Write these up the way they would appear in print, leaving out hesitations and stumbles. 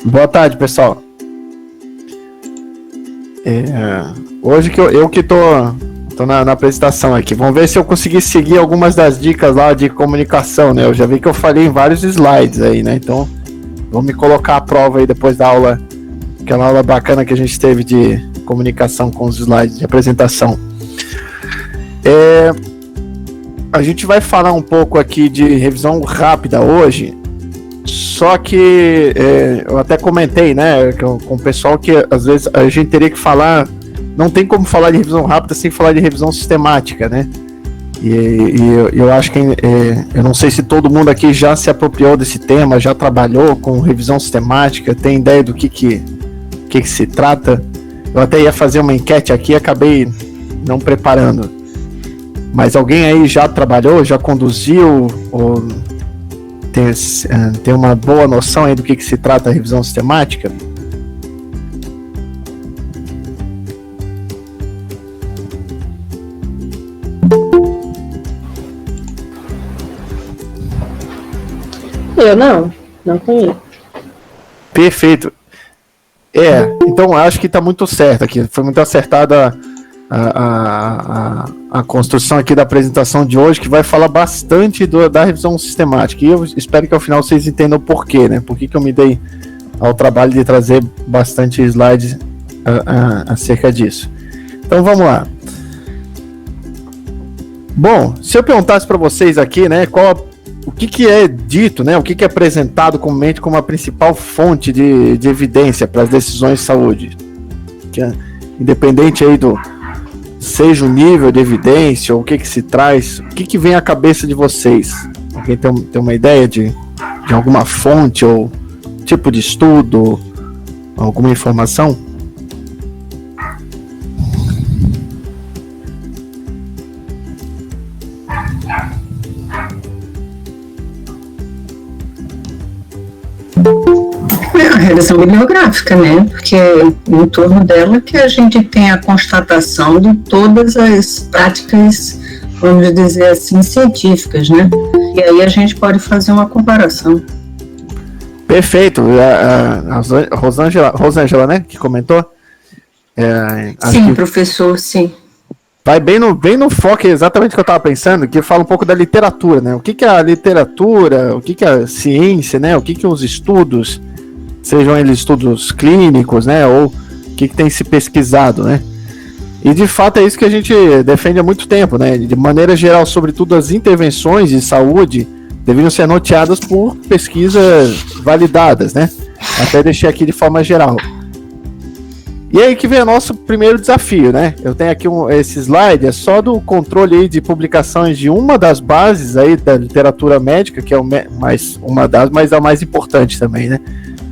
Boa tarde, pessoal. Hoje que eu que tô na apresentação aqui. Vamos ver se eu consegui seguir algumas das dicas lá de comunicação, né? Eu já vi que eu falei em vários slides aí, né? Então, vou me colocar à prova aí depois da aula, aquela aula bacana que a gente teve de comunicação com os slides de apresentação. A gente vai falar um pouco aqui de revisão rápida hoje, só que eu até comentei, né, com o pessoal que às vezes a gente teria que falar, não tem como falar de revisão rápida sem falar de revisão sistemática, né? E eu acho que eu não sei se todo mundo aqui já se apropriou desse tema, já trabalhou com revisão sistemática, tem ideia do que se trata. Eu até ia fazer uma enquete aqui, acabei não preparando. Mas alguém aí já trabalhou, já conduziu, ou tem uma boa noção aí do que se trata a revisão sistemática? Eu não conheço. Perfeito. Então acho que está muito certo aqui, foi muito acertada a construção aqui da apresentação de hoje, que vai falar bastante da revisão sistemática, e eu espero que ao final vocês entendam o porquê, né? Por que eu me dei ao trabalho de trazer bastante slides acerca disso. Então vamos lá. Bom, se eu perguntasse para vocês aqui, né, o que é dito, né, o que é apresentado comumente como a principal fonte de evidência para as decisões de saúde, independente aí seja o nível de evidência ou o que se traz, o que vem à cabeça de vocês? Alguém tem uma ideia de alguma fonte ou tipo de estudo, alguma informação? A revisão bibliográfica, né? Porque é em torno dela que a gente tem a constatação de todas as práticas, vamos dizer assim, científicas, né? E aí a gente pode fazer uma comparação. Perfeito. A Rosângela, né, que comentou? Sim, professor, sim. Vai bem no foco, exatamente o que eu estava pensando, que fala um pouco da literatura, né? O que é a literatura, o que é a ciência, né? O que os estudos, sejam eles estudos clínicos, né? Ou o que tem se pesquisado, né? E de fato é isso que a gente defende há muito tempo, né? De maneira geral, sobretudo as intervenções de saúde deveriam ser norteadas por pesquisas validadas, né? Até deixei aqui de forma geral. E aí que vem o nosso primeiro desafio, né? Eu tenho aqui esse slide, é só do controle aí de publicações de uma das bases aí da literatura médica, que é uma das, mas a mais importante também, né?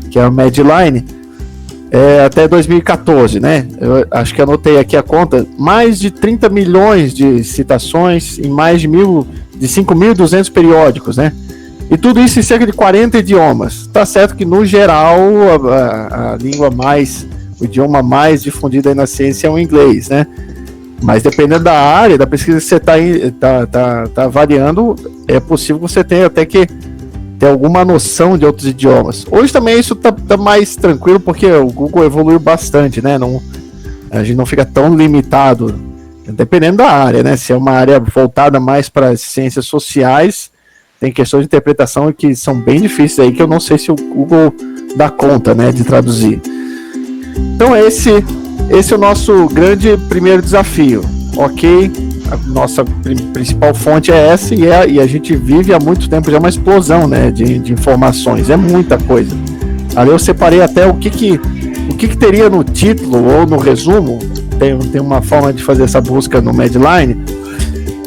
Que é o Medline, até 2014, né? Eu acho que anotei aqui a conta, mais de 30 milhões de citações em mais de 5.200 periódicos, né? E tudo isso em cerca de 40 idiomas. Tá certo que, no geral, o idioma mais difundido aí na ciência é o inglês, né? Mas dependendo da área, da pesquisa que você tá avaliando, é possível que você tenha até que ter alguma noção de outros idiomas. Hoje também isso tá mais tranquilo, porque o Google evoluiu bastante, né? A gente não fica tão limitado, dependendo da área, né? Se é uma área voltada mais para as ciências sociais, tem questões de interpretação que são bem difíceis aí, que eu não sei se o Google dá conta, né, de traduzir. Então esse é o nosso grande primeiro desafio, ok? A nossa principal fonte é essa, e a gente vive há muito tempo já uma explosão, né, de informações, é muita coisa. Ali eu separei até o que teria no título ou no resumo, tem uma forma de fazer essa busca no Medline,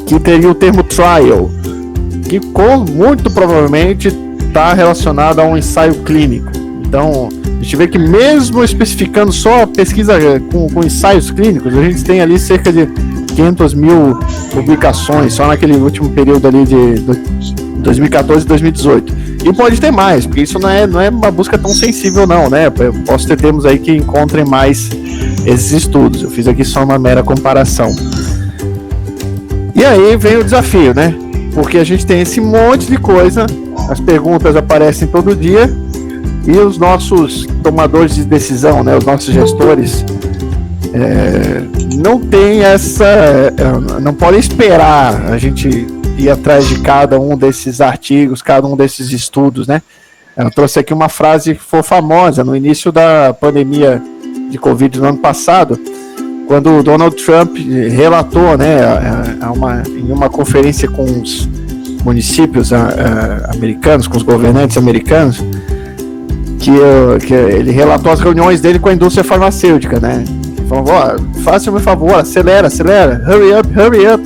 que teria o termo trial, que muito provavelmente está relacionado a um ensaio clínico. Então, a gente vê que mesmo especificando só a pesquisa com ensaios clínicos, a gente tem ali cerca de 500 mil publicações, só naquele último período ali de 2014 e 2018. E pode ter mais, porque isso não é uma busca tão sensível não, né? Eu posso ter termos aí que encontrem mais esses estudos. Eu fiz aqui só uma mera comparação. E aí vem o desafio, né? Porque a gente tem esse monte de coisa, as perguntas aparecem todo dia, E os nossos tomadores de decisão, né, os nossos gestores, não tem não podem esperar a gente ir atrás de cada um desses artigos, cada um desses estudos, né? Eu trouxe aqui uma frase que foi famosa no início da pandemia de Covid no ano passado, quando o Donald Trump relatou, né, em uma conferência com os municípios americanos, com os governantes americanos, que ele relatou as reuniões dele com a indústria farmacêutica, né? Falando, faça-me um favor, acelera, hurry up.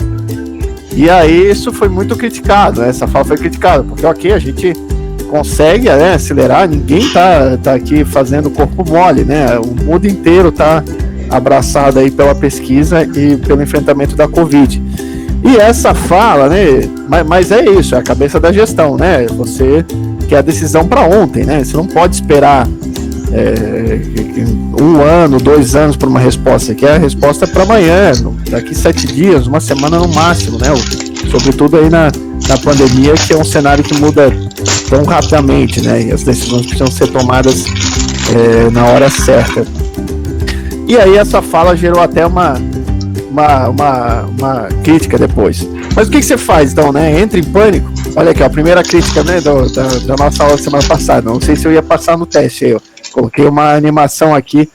E aí isso foi muito criticado, né? Essa fala foi criticada, porque ok, a gente consegue, né, acelerar, ninguém tá aqui fazendo corpo mole, né? O mundo inteiro tá abraçado aí pela pesquisa e pelo enfrentamento da Covid. E essa fala, né, mas é isso, é a cabeça da gestão, né? Você quer a decisão para ontem, né? Você não pode esperar 1 ano, 2 anos para uma resposta, que é a resposta para amanhã, daqui 7 dias, uma semana no máximo, né? Sobretudo aí na pandemia, que é um cenário que muda tão rapidamente, né? E as decisões precisam ser tomadas na hora certa. E aí essa fala gerou até uma crítica depois. Mas o que você faz então, né? Entra em pânico. Olha aqui, a primeira crítica, né, da nossa aula da semana passada. Não sei se eu ia passar no teste aí, ó. Coloquei uma animação aqui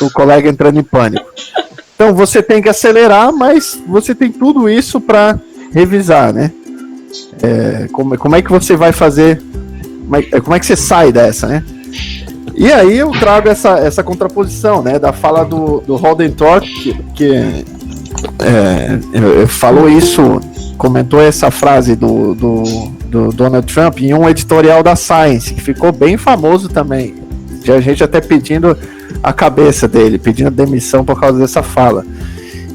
do colega entrando em pânico. Então você tem que acelerar, mas você tem tudo isso para revisar, né? Como é que você vai fazer? Como é que você sai dessa, né? E aí eu trago essa contraposição, né, da fala do Holden Tork, que falou isso, comentou essa frase do Donald Trump em um editorial da Science, que ficou bem famoso também. A gente até pedindo a cabeça dele, pedindo demissão por causa dessa fala.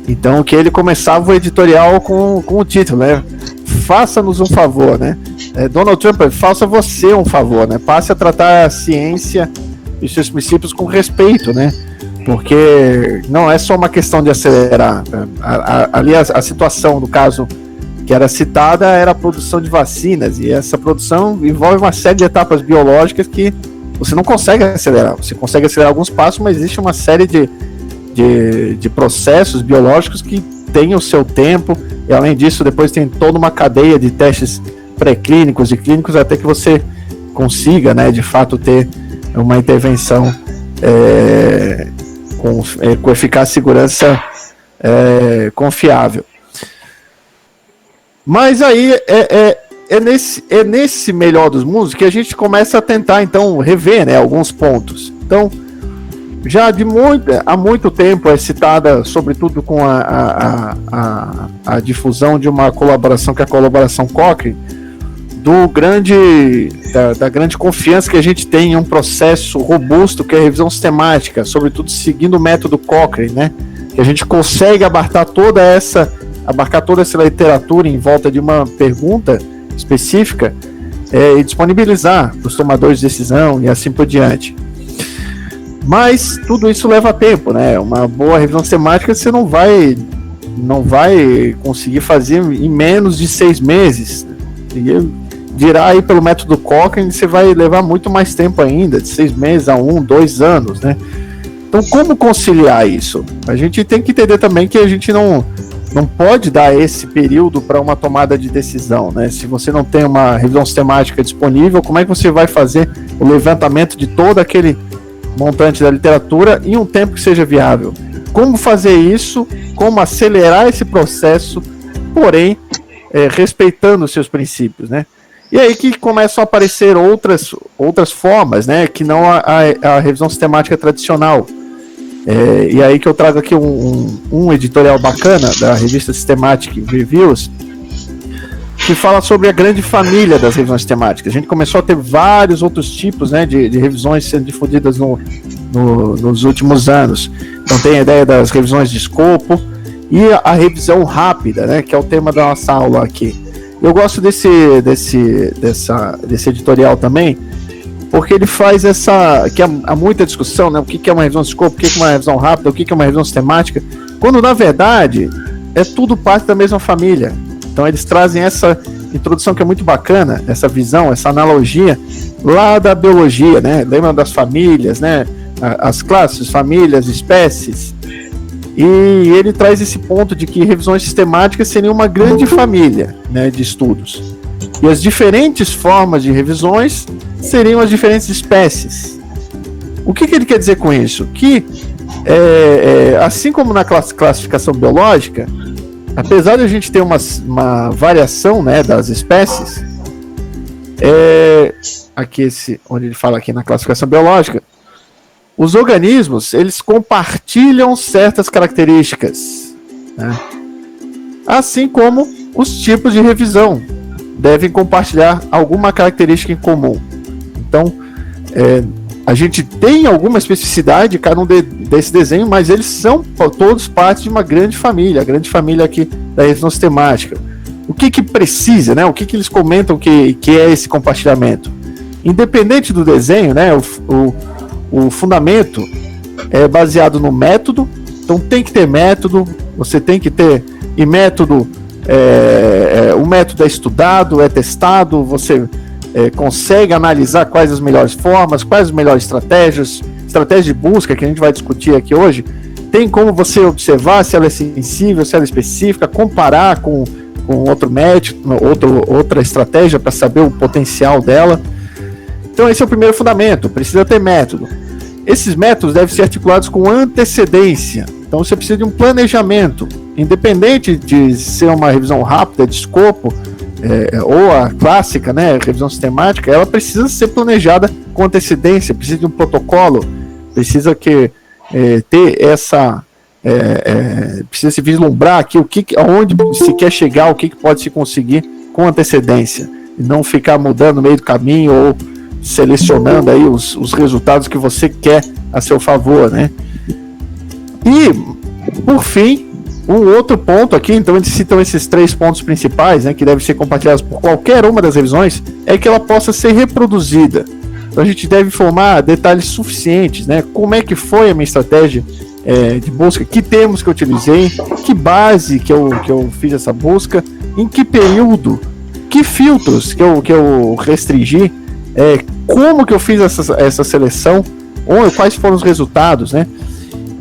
Então, que ele começava o editorial com o título, né? Faça-nos um favor, né? Donald Trump, faça você um favor, né? Passe a tratar a ciência e seus princípios com respeito, né? Porque não é só uma questão de acelerar. Ali a situação, no caso que era citada, era a produção de vacinas, e essa produção envolve uma série de etapas biológicas que você não consegue acelerar. Você consegue acelerar alguns passos, mas existe uma série de processos biológicos que têm o seu tempo, e além disso, depois tem toda uma cadeia de testes pré-clínicos e clínicos até que você consiga, né, de fato, ter uma intervenção com eficácia e segurança confiável. Mas aí é nesse melhor dos mundos que a gente começa a tentar, então, rever, né, alguns pontos. Então, já há muito tempo é citada, sobretudo com a difusão de uma colaboração, que é a colaboração Cochrane, da grande confiança que a gente tem em um processo robusto, que é a revisão sistemática, sobretudo seguindo o método Cochrane, né, que a gente consegue abarcar toda essa literatura em volta de uma pergunta específica e disponibilizar para os tomadores de decisão e assim por diante. Mas tudo isso leva tempo, né? Uma boa revisão sistemática você não vai conseguir fazer em menos de 6 meses. E dirá aí pelo método Cochrane, você vai levar muito mais tempo ainda, de 6 meses a 1, 2 anos, né? Então, como conciliar isso? A gente tem que entender também que a gente não pode dar esse período para uma tomada de decisão, né? Se você não tem uma revisão sistemática disponível, como é que você vai fazer o levantamento de todo aquele montante da literatura em um tempo que seja viável? Como fazer isso? Como acelerar esse processo, porém, respeitando os seus princípios, né? E aí que começam a aparecer outras formas, né? Que não a revisão sistemática tradicional. E aí que eu trago aqui um editorial bacana da revista Systematic Reviews, que fala sobre a grande família das revisões sistemáticas. A gente começou a ter vários outros tipos, né, de revisões sendo difundidas nos últimos anos. Então tem a ideia das revisões de escopo e a revisão rápida, né, que é o tema da nossa aula aqui. Eu gosto desse editorial também, porque ele faz que há muita discussão, né? O que é uma revisão de escopo, o que é uma revisão rápida, o que é uma revisão sistemática, quando na verdade é tudo parte da mesma família. Então eles trazem introdução que é muito bacana, essa visão, essa analogia lá da biologia, né? Lembra das famílias, né? As classes, famílias, espécies. E ele traz esse ponto de que revisões sistemáticas seriam uma grande família, né, de estudos. E as diferentes formas de revisões seriam as diferentes espécies. O que ele quer dizer com isso? Que, assim como na classificação biológica, apesar de a gente ter uma variação, né, das espécies, aqui onde ele fala aqui na classificação biológica, os organismos, eles compartilham certas características, né? Assim como os tipos de revisão devem compartilhar alguma característica em comum. Então, a gente tem alguma especificidade, cada um desse desenho, mas eles são todos parte de uma grande família, a grande família aqui da revisão sistemática. O que precisa, né? O que eles comentam que é esse compartilhamento? Independente do desenho, né? O fundamento é baseado no método, então tem que ter método, você tem que ter, e método, o método é estudado, é testado, você consegue analisar quais as melhores formas, quais as melhores estratégias de busca, que a gente vai discutir aqui hoje, tem como você observar se ela é sensível, se ela é específica, comparar com outro método, outra estratégia para saber o potencial dela. Então esse é o primeiro fundamento, precisa ter método. Esses métodos devem ser articulados com antecedência, então você precisa de um planejamento, independente de ser uma revisão rápida, de escopo, ou a clássica, né, revisão sistemática, ela precisa ser planejada com antecedência, precisa de um protocolo, precisa ter essa... precisa se vislumbrar aqui aonde se quer chegar, o que pode se conseguir com antecedência, e não ficar mudando no meio do caminho ou selecionando aí os resultados que você quer a seu favor, né? E, por fim, um outro ponto aqui, então eles citam esses 3 pontos principais, né, que devem ser compartilhados por qualquer uma das revisões, é que ela possa ser reproduzida. Então a gente deve informar detalhes suficientes, né? Como é que foi a minha estratégia de busca, que termos que eu utilizei, que base que eu fiz essa busca, em que período, que filtros que eu restringi, como que eu fiz essa seleção, quais foram os resultados, né?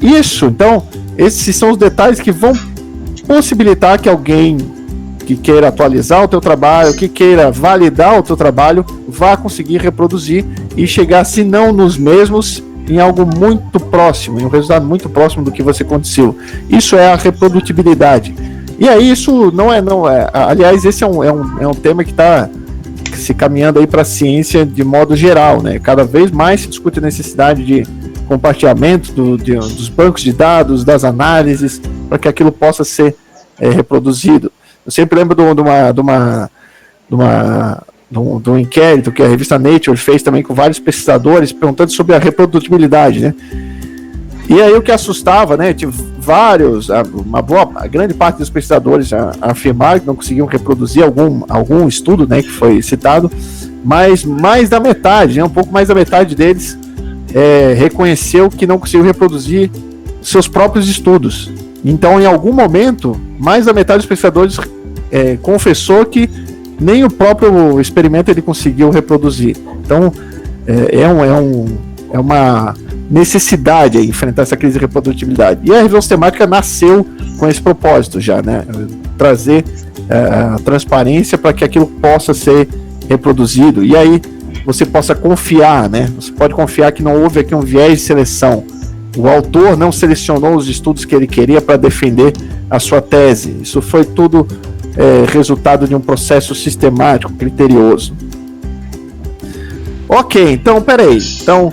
Isso, então, esses são os detalhes que vão possibilitar que alguém que queira atualizar o teu trabalho, que queira validar o teu trabalho, vá conseguir reproduzir e chegar, se não nos mesmos, em algo muito próximo, em um resultado muito próximo do que você aconteceu. Isso é a reprodutibilidade. E aí isso não é aliás, esse é um tema que está se caminhando aí para a ciência de modo geral, né? Cada vez mais se discute a necessidade de compartilhamento dos bancos de dados, das análises, para que aquilo possa ser reproduzido. Eu sempre lembro de um inquérito que a revista Nature fez também com vários pesquisadores, perguntando sobre a reprodutibilidade, né? E aí o que assustava, né? Tive a grande parte dos pesquisadores afirmaram que não conseguiam reproduzir algum estudo, né, que foi citado, mas mais da metade, né, um pouco mais da metade deles reconheceu que não conseguiu reproduzir seus próprios estudos. Então, em algum momento, mais da metade dos pesquisadores confessou que nem o próprio experimento ele conseguiu reproduzir. Então, é uma necessidade de enfrentar essa crise de reprodutibilidade. E a revisão sistemática nasceu com esse propósito já, né? Trazer a transparência para que aquilo possa ser reproduzido. E aí você possa confiar, né? Você pode confiar que não houve aqui um viés de seleção. O autor não selecionou os estudos que ele queria para defender a sua tese. Isso foi tudo resultado de um processo sistemático, criterioso. Ok, então, peraí. Então,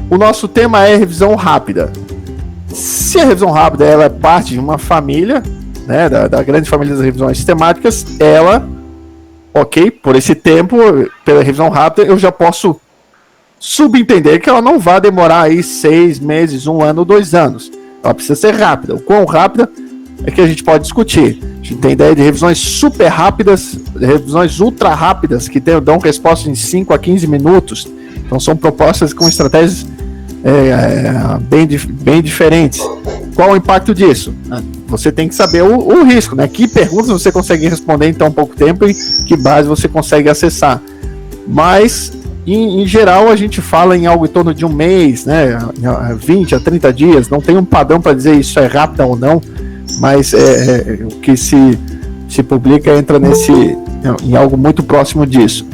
o nosso tema é revisão rápida. Se a revisão rápida ela é parte de uma família, né, da grande família das revisões sistemáticas, ela, ok, por esse tempo, pela revisão rápida, eu já posso subentender que ela não vai demorar aí 6 meses, 1 ano, 2 anos. Ela precisa ser rápida. O quão rápida é que a gente pode discutir. A gente tem ideia de revisões super rápidas, revisões ultra rápidas, que dão resposta em 5 a 15 minutos. Então são propostas com estratégias bem diferentes. Qual o impacto disso? você tem que saber o risco, né? Que perguntas você consegue responder em tão pouco tempo e que base você consegue acessar. Mas, em geral, a gente fala em algo em torno de um mês, né? 20 a 30 dias. Não tem um padrão para dizer isso é rápido ou não, mas o que se publica entra em algo muito próximo disso.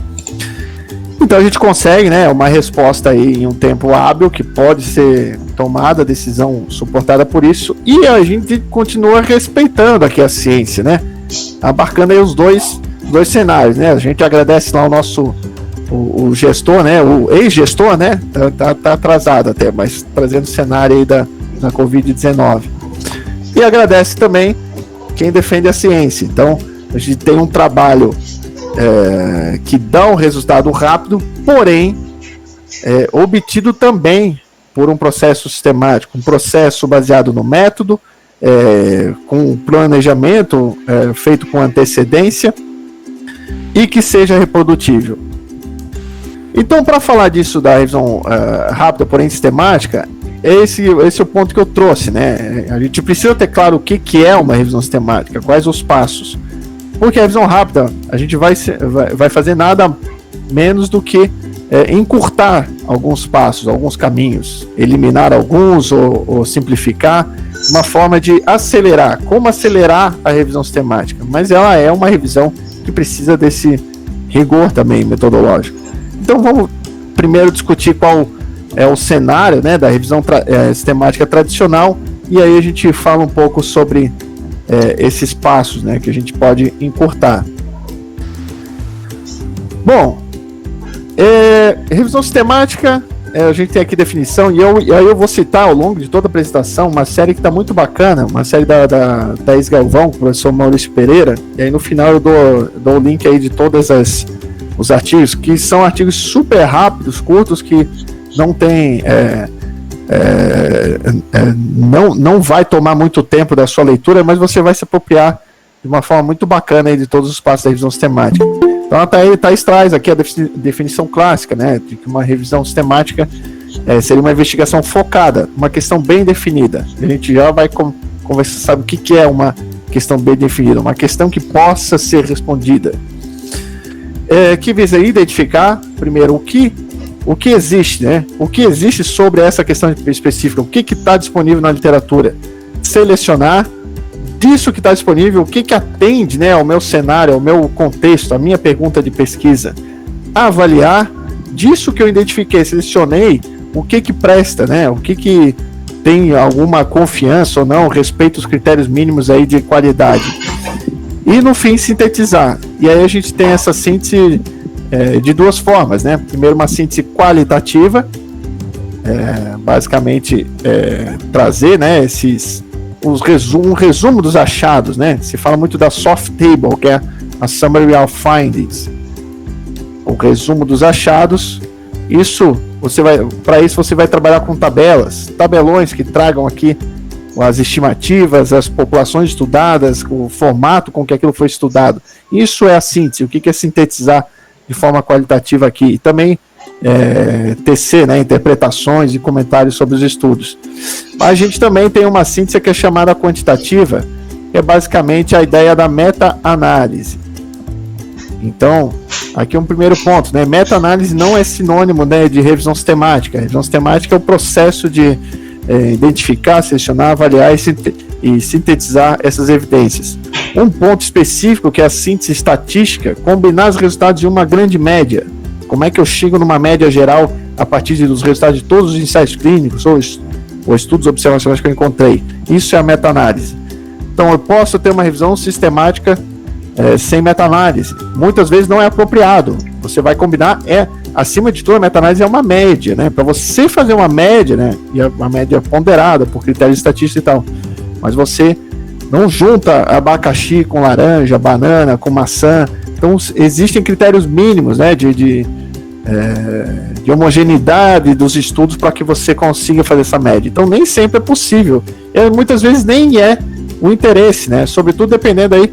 Então a gente consegue, né, uma resposta aí em um tempo hábil, que pode ser tomada, decisão suportada por isso, e a gente continua respeitando aqui a ciência, né, abarcando aí os dois cenários, né. A gente agradece lá o gestor, né, o ex-gestor, né, tá atrasado até, mas trazendo o cenário aí da Covid-19. E agradece também quem defende a ciência. Então a gente tem um trabalho que dá um resultado rápido, porém obtido também por um processo sistemático, um processo baseado no método, com planejamento feito com antecedência e que seja reprodutível. Então, para falar disso da revisão rápida, porém sistemática, esse é o ponto que eu trouxe, né? A gente precisa ter claro o que é uma revisão sistemática, quais os passos. Porque a revisão rápida, a gente vai fazer nada menos do que encurtar alguns passos, alguns caminhos, eliminar alguns ou simplificar, uma forma de acelerar. Como acelerar a revisão sistemática? Mas ela é uma revisão que precisa desse rigor também metodológico. Então vamos primeiro discutir qual é o cenário, né, da revisão sistemática tradicional, e aí a gente fala um pouco sobre esses passos, né, que a gente pode encurtar. Bom, revisão sistemática, a gente tem aqui definição, e aí eu vou citar ao longo de toda a apresentação uma série que está muito bacana, uma série da Thaís Galvão, com o professor Maurício Pereira, e aí no final eu dou o link aí de todos os artigos, que são artigos super rápidos, curtos, que não tem... não vai tomar muito tempo da sua leitura, mas você vai se apropriar de uma forma muito bacana aí de todos os passos da revisão sistemática. Então a Thaís traz aqui a definição clássica, né, de que uma revisão sistemática seria uma investigação focada, uma questão bem definida. A gente já vai conversar, sabe o que é uma questão bem definida, uma questão que possa ser respondida, que visa identificar, primeiro, o que existe, né? O que existe sobre essa questão específica, o que está disponível na literatura, selecionar disso que está disponível, o que atende, né, ao meu cenário, ao meu contexto, à minha pergunta de pesquisa, avaliar disso que eu identifiquei, selecionei, o que presta, né? O que tem alguma confiança ou não, respeito aos critérios mínimos aí de qualidade. E no fim sintetizar. E aí a gente tem essa síntese de duas formas, né? Primeiro, uma síntese qualitativa, basicamente trazer, né, um resumo dos achados, né? Se fala muito da soft table, que é a summary of findings, o resumo dos achados. Para isso você vai trabalhar com tabelões que tragam aqui as estimativas, as populações estudadas, o formato com que aquilo foi estudado. Isso é a síntese. O que é sintetizar de forma qualitativa aqui? E também tecer, né, interpretações e comentários sobre os estudos. Mas a gente também tem uma síntese que é chamada quantitativa, que é basicamente a ideia da meta-análise. Então, aqui um primeiro ponto, né? Meta-análise não é sinônimo, né, de revisão sistemática. A revisão sistemática é o processo de identificar, selecionar, avaliar e sintetizar essas evidências. Um ponto específico, que é a síntese estatística, combinar os resultados de uma grande média. Como é que eu chego numa média geral a partir dos resultados de todos os ensaios clínicos ou estudos observacionais que eu encontrei? Isso é a meta-análise. Então, eu posso ter uma revisão sistemática sem meta-análise. Muitas vezes não é apropriado. Você vai combinar, acima de tudo, a meta-análise é uma média, né? Para você fazer uma média, né? E uma média ponderada por critérios estatísticos e tal. Mas você não junta abacaxi com laranja, banana com maçã. Então, existem critérios mínimos, né? De homogeneidade dos estudos para que você consiga fazer essa média. Então, nem sempre é possível. Muitas vezes nem é o interesse, né? Sobretudo dependendo aí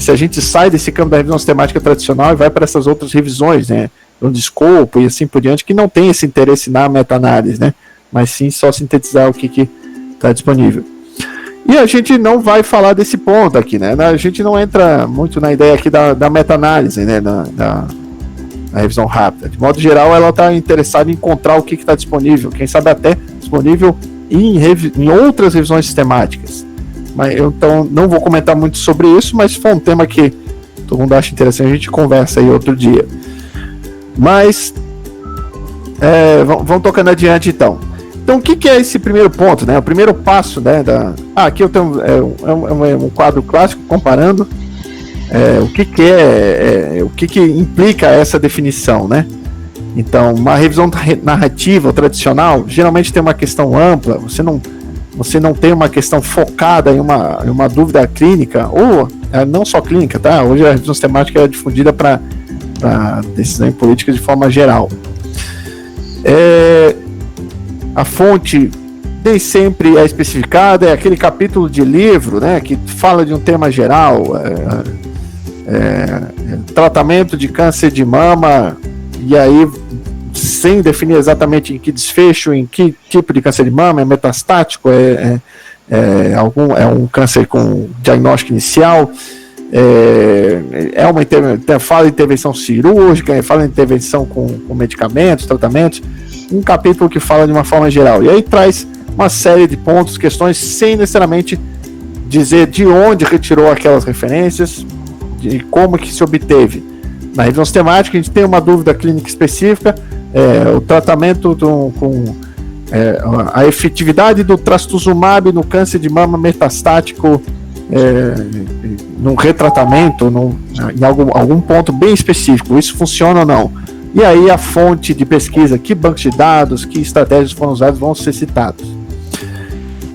se a gente sai desse campo da revisão sistemática tradicional e vai para essas outras revisões, né, de escopo e assim por diante, que não tem esse interesse na meta-análise, né, mas sim só sintetizar o que está disponível. E a gente não vai falar desse ponto aqui, né? A gente não entra muito na ideia aqui da meta-análise, né? Da revisão rápida. De modo geral, ela está interessada em encontrar o que está disponível, quem sabe até disponível em outras revisões sistemáticas. Mas eu então não vou comentar muito sobre isso, mas se for um tema que todo mundo acha interessante, a gente conversa aí outro dia. Mas vamos tocando adiante então. Então, o que é esse primeiro ponto, né? O primeiro passo, né? Aqui eu tenho um quadro clássico comparando o que implica essa definição, né? Então, uma revisão narrativa tradicional geralmente tem uma questão ampla. Você não tem uma questão focada em uma dúvida clínica, ou não só clínica, tá? Hoje a revisão sistemática é difundida para decisão em política de forma geral. A fonte nem sempre é especificada, é aquele capítulo de livro, né, que fala de um tema geral, tratamento de câncer de mama, e aí sem definir exatamente em que desfecho, em que tipo de câncer de mama, é metastático, um câncer com diagnóstico inicial, fala de intervenção cirúrgica, fala de intervenção com medicamentos, tratamentos, um capítulo que fala de uma forma geral, e aí traz uma série de pontos, questões, sem necessariamente dizer de onde retirou aquelas referências, de como que se obteve. Na revisão sistemática a gente tem uma dúvida clínica específica, o tratamento a efetividade do trastuzumab no câncer de mama metastático, num retratamento, em algum ponto bem específico, isso funciona ou não? E aí a fonte de pesquisa, que bancos de dados, que estratégias foram usadas, vão ser citados.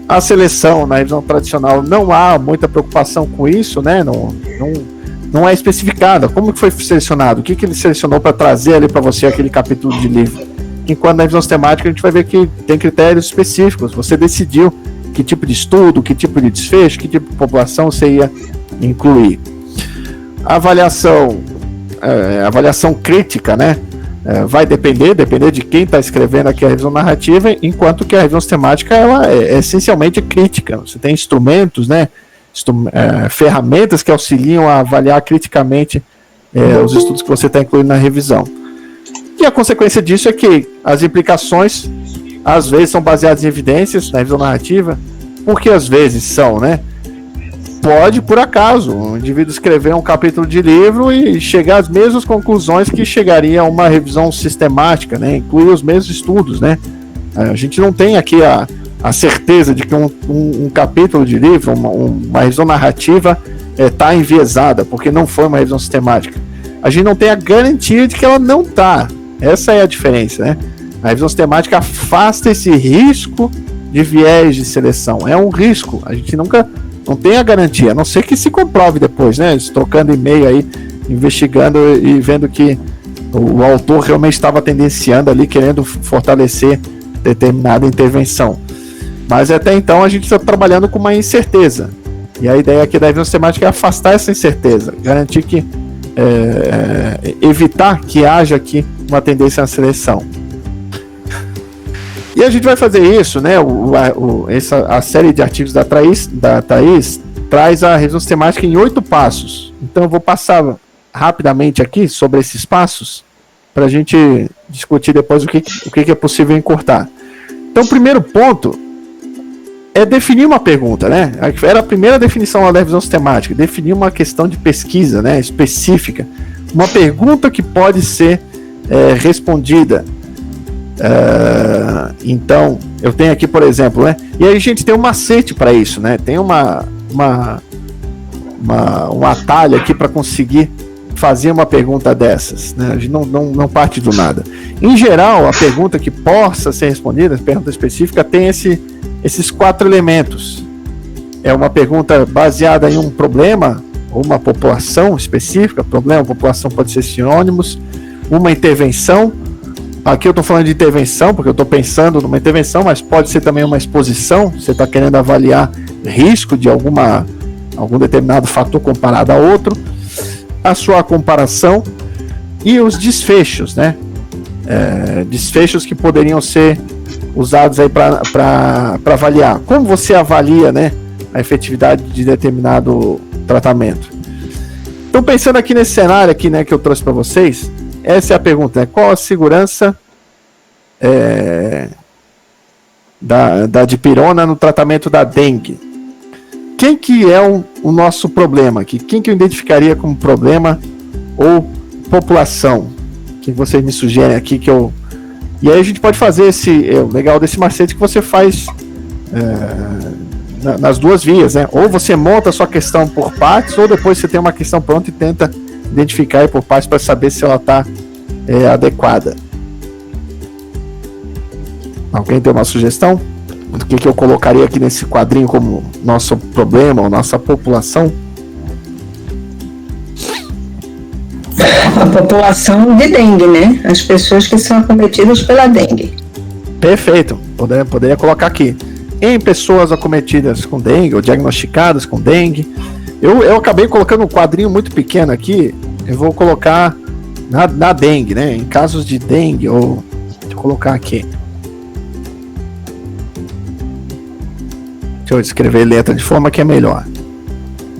A seleção na revisão tradicional não há muita preocupação com isso, né? Não é especificada. Como que foi selecionado? O que ele selecionou para trazer ali para você aquele capítulo de livro? Enquanto na revisão sistemática a gente vai ver que tem critérios específicos. Você decidiu que tipo de estudo, que tipo de desfecho, que tipo de população você ia incluir. A avaliação crítica, né? Vai depender de quem está escrevendo aqui a revisão narrativa, enquanto que a revisão sistemática ela é essencialmente crítica. Você tem instrumentos, né? Ferramentas que auxiliam a avaliar criticamente os estudos que você está incluindo na revisão. E a consequência disso é que as implicações às vezes são baseadas em evidências na revisão narrativa, porque às vezes são, né? Pode, por acaso, um indivíduo escrever um capítulo de livro e chegar às mesmas conclusões que chegaria a uma revisão sistemática, né? Incluir os mesmos estudos, né? A gente não tem aqui a certeza de que um capítulo de livro, uma revisão narrativa está enviesada, porque não foi uma revisão sistemática. A gente não tem a garantia de que ela não está. Essa é a diferença, né? A revisão sistemática afasta esse risco de viés de seleção. É um risco. A gente nunca... não tem a garantia, a não ser que se comprove depois, né? Trocando e-mail aí, investigando e vendo que o autor realmente estava tendenciando ali, querendo fortalecer determinada intervenção. Mas até então a gente está trabalhando com uma incerteza. E a ideia aqui da revisão sistemática é afastar essa incerteza, garantir que evitar que haja aqui uma tendência à seleção. E a gente vai fazer isso, né? A série de artigos da Thaís traz a revisão sistemática em 8 passos. Então eu vou passar rapidamente aqui sobre esses passos para a gente discutir depois o que é possível encurtar. Então o primeiro ponto é definir uma pergunta, né? Era a primeira definição da revisão sistemática, definir uma questão de pesquisa, né, específica. Uma pergunta que pode ser respondida. Então, eu tenho aqui, por exemplo, né? E aí a gente tem um macete para isso, né? Tem um atalho aqui para conseguir fazer uma pergunta dessas, né? A gente não parte do nada. Em geral, a pergunta que possa ser respondida, a pergunta específica, tem esses 4 elementos. É uma pergunta baseada em um problema ou uma população específica. Problema, população pode ser sinônimos. Uma intervenção. Aqui eu estou falando de intervenção, porque eu estou pensando numa intervenção, mas pode ser também uma exposição. Você está querendo avaliar risco de algum determinado fator comparado a outro. A sua comparação e os desfechos, né? Desfechos que poderiam ser usados aí para avaliar. Como você avalia, né, a efetividade de determinado tratamento. Então, pensando aqui nesse cenário aqui, né, que eu trouxe para vocês, essa é a pergunta, né? Qual a segurança da dipirona no tratamento da dengue? Quem que é o nosso problema aqui? Quem que eu identificaria como problema ou população? Que vocês me sugerem aqui que eu... E aí a gente pode fazer o legal desse macete que você faz nas duas vias, né? Ou você monta a sua questão por partes, ou depois você tem uma questão pronta e tenta identificar por partes para saber se ela está adequada. Alguém tem uma sugestão do que eu colocaria aqui nesse quadrinho como nosso problema ou nossa população? A população de dengue, né? As pessoas que são acometidas pela dengue. Perfeito, poderia colocar aqui. Em pessoas acometidas com dengue ou diagnosticadas com dengue. Eu acabei colocando um quadrinho muito pequeno aqui. Eu vou colocar na dengue, né? Em casos de dengue, ou deixa eu colocar aqui. Deixa eu escrever letra de forma que é melhor.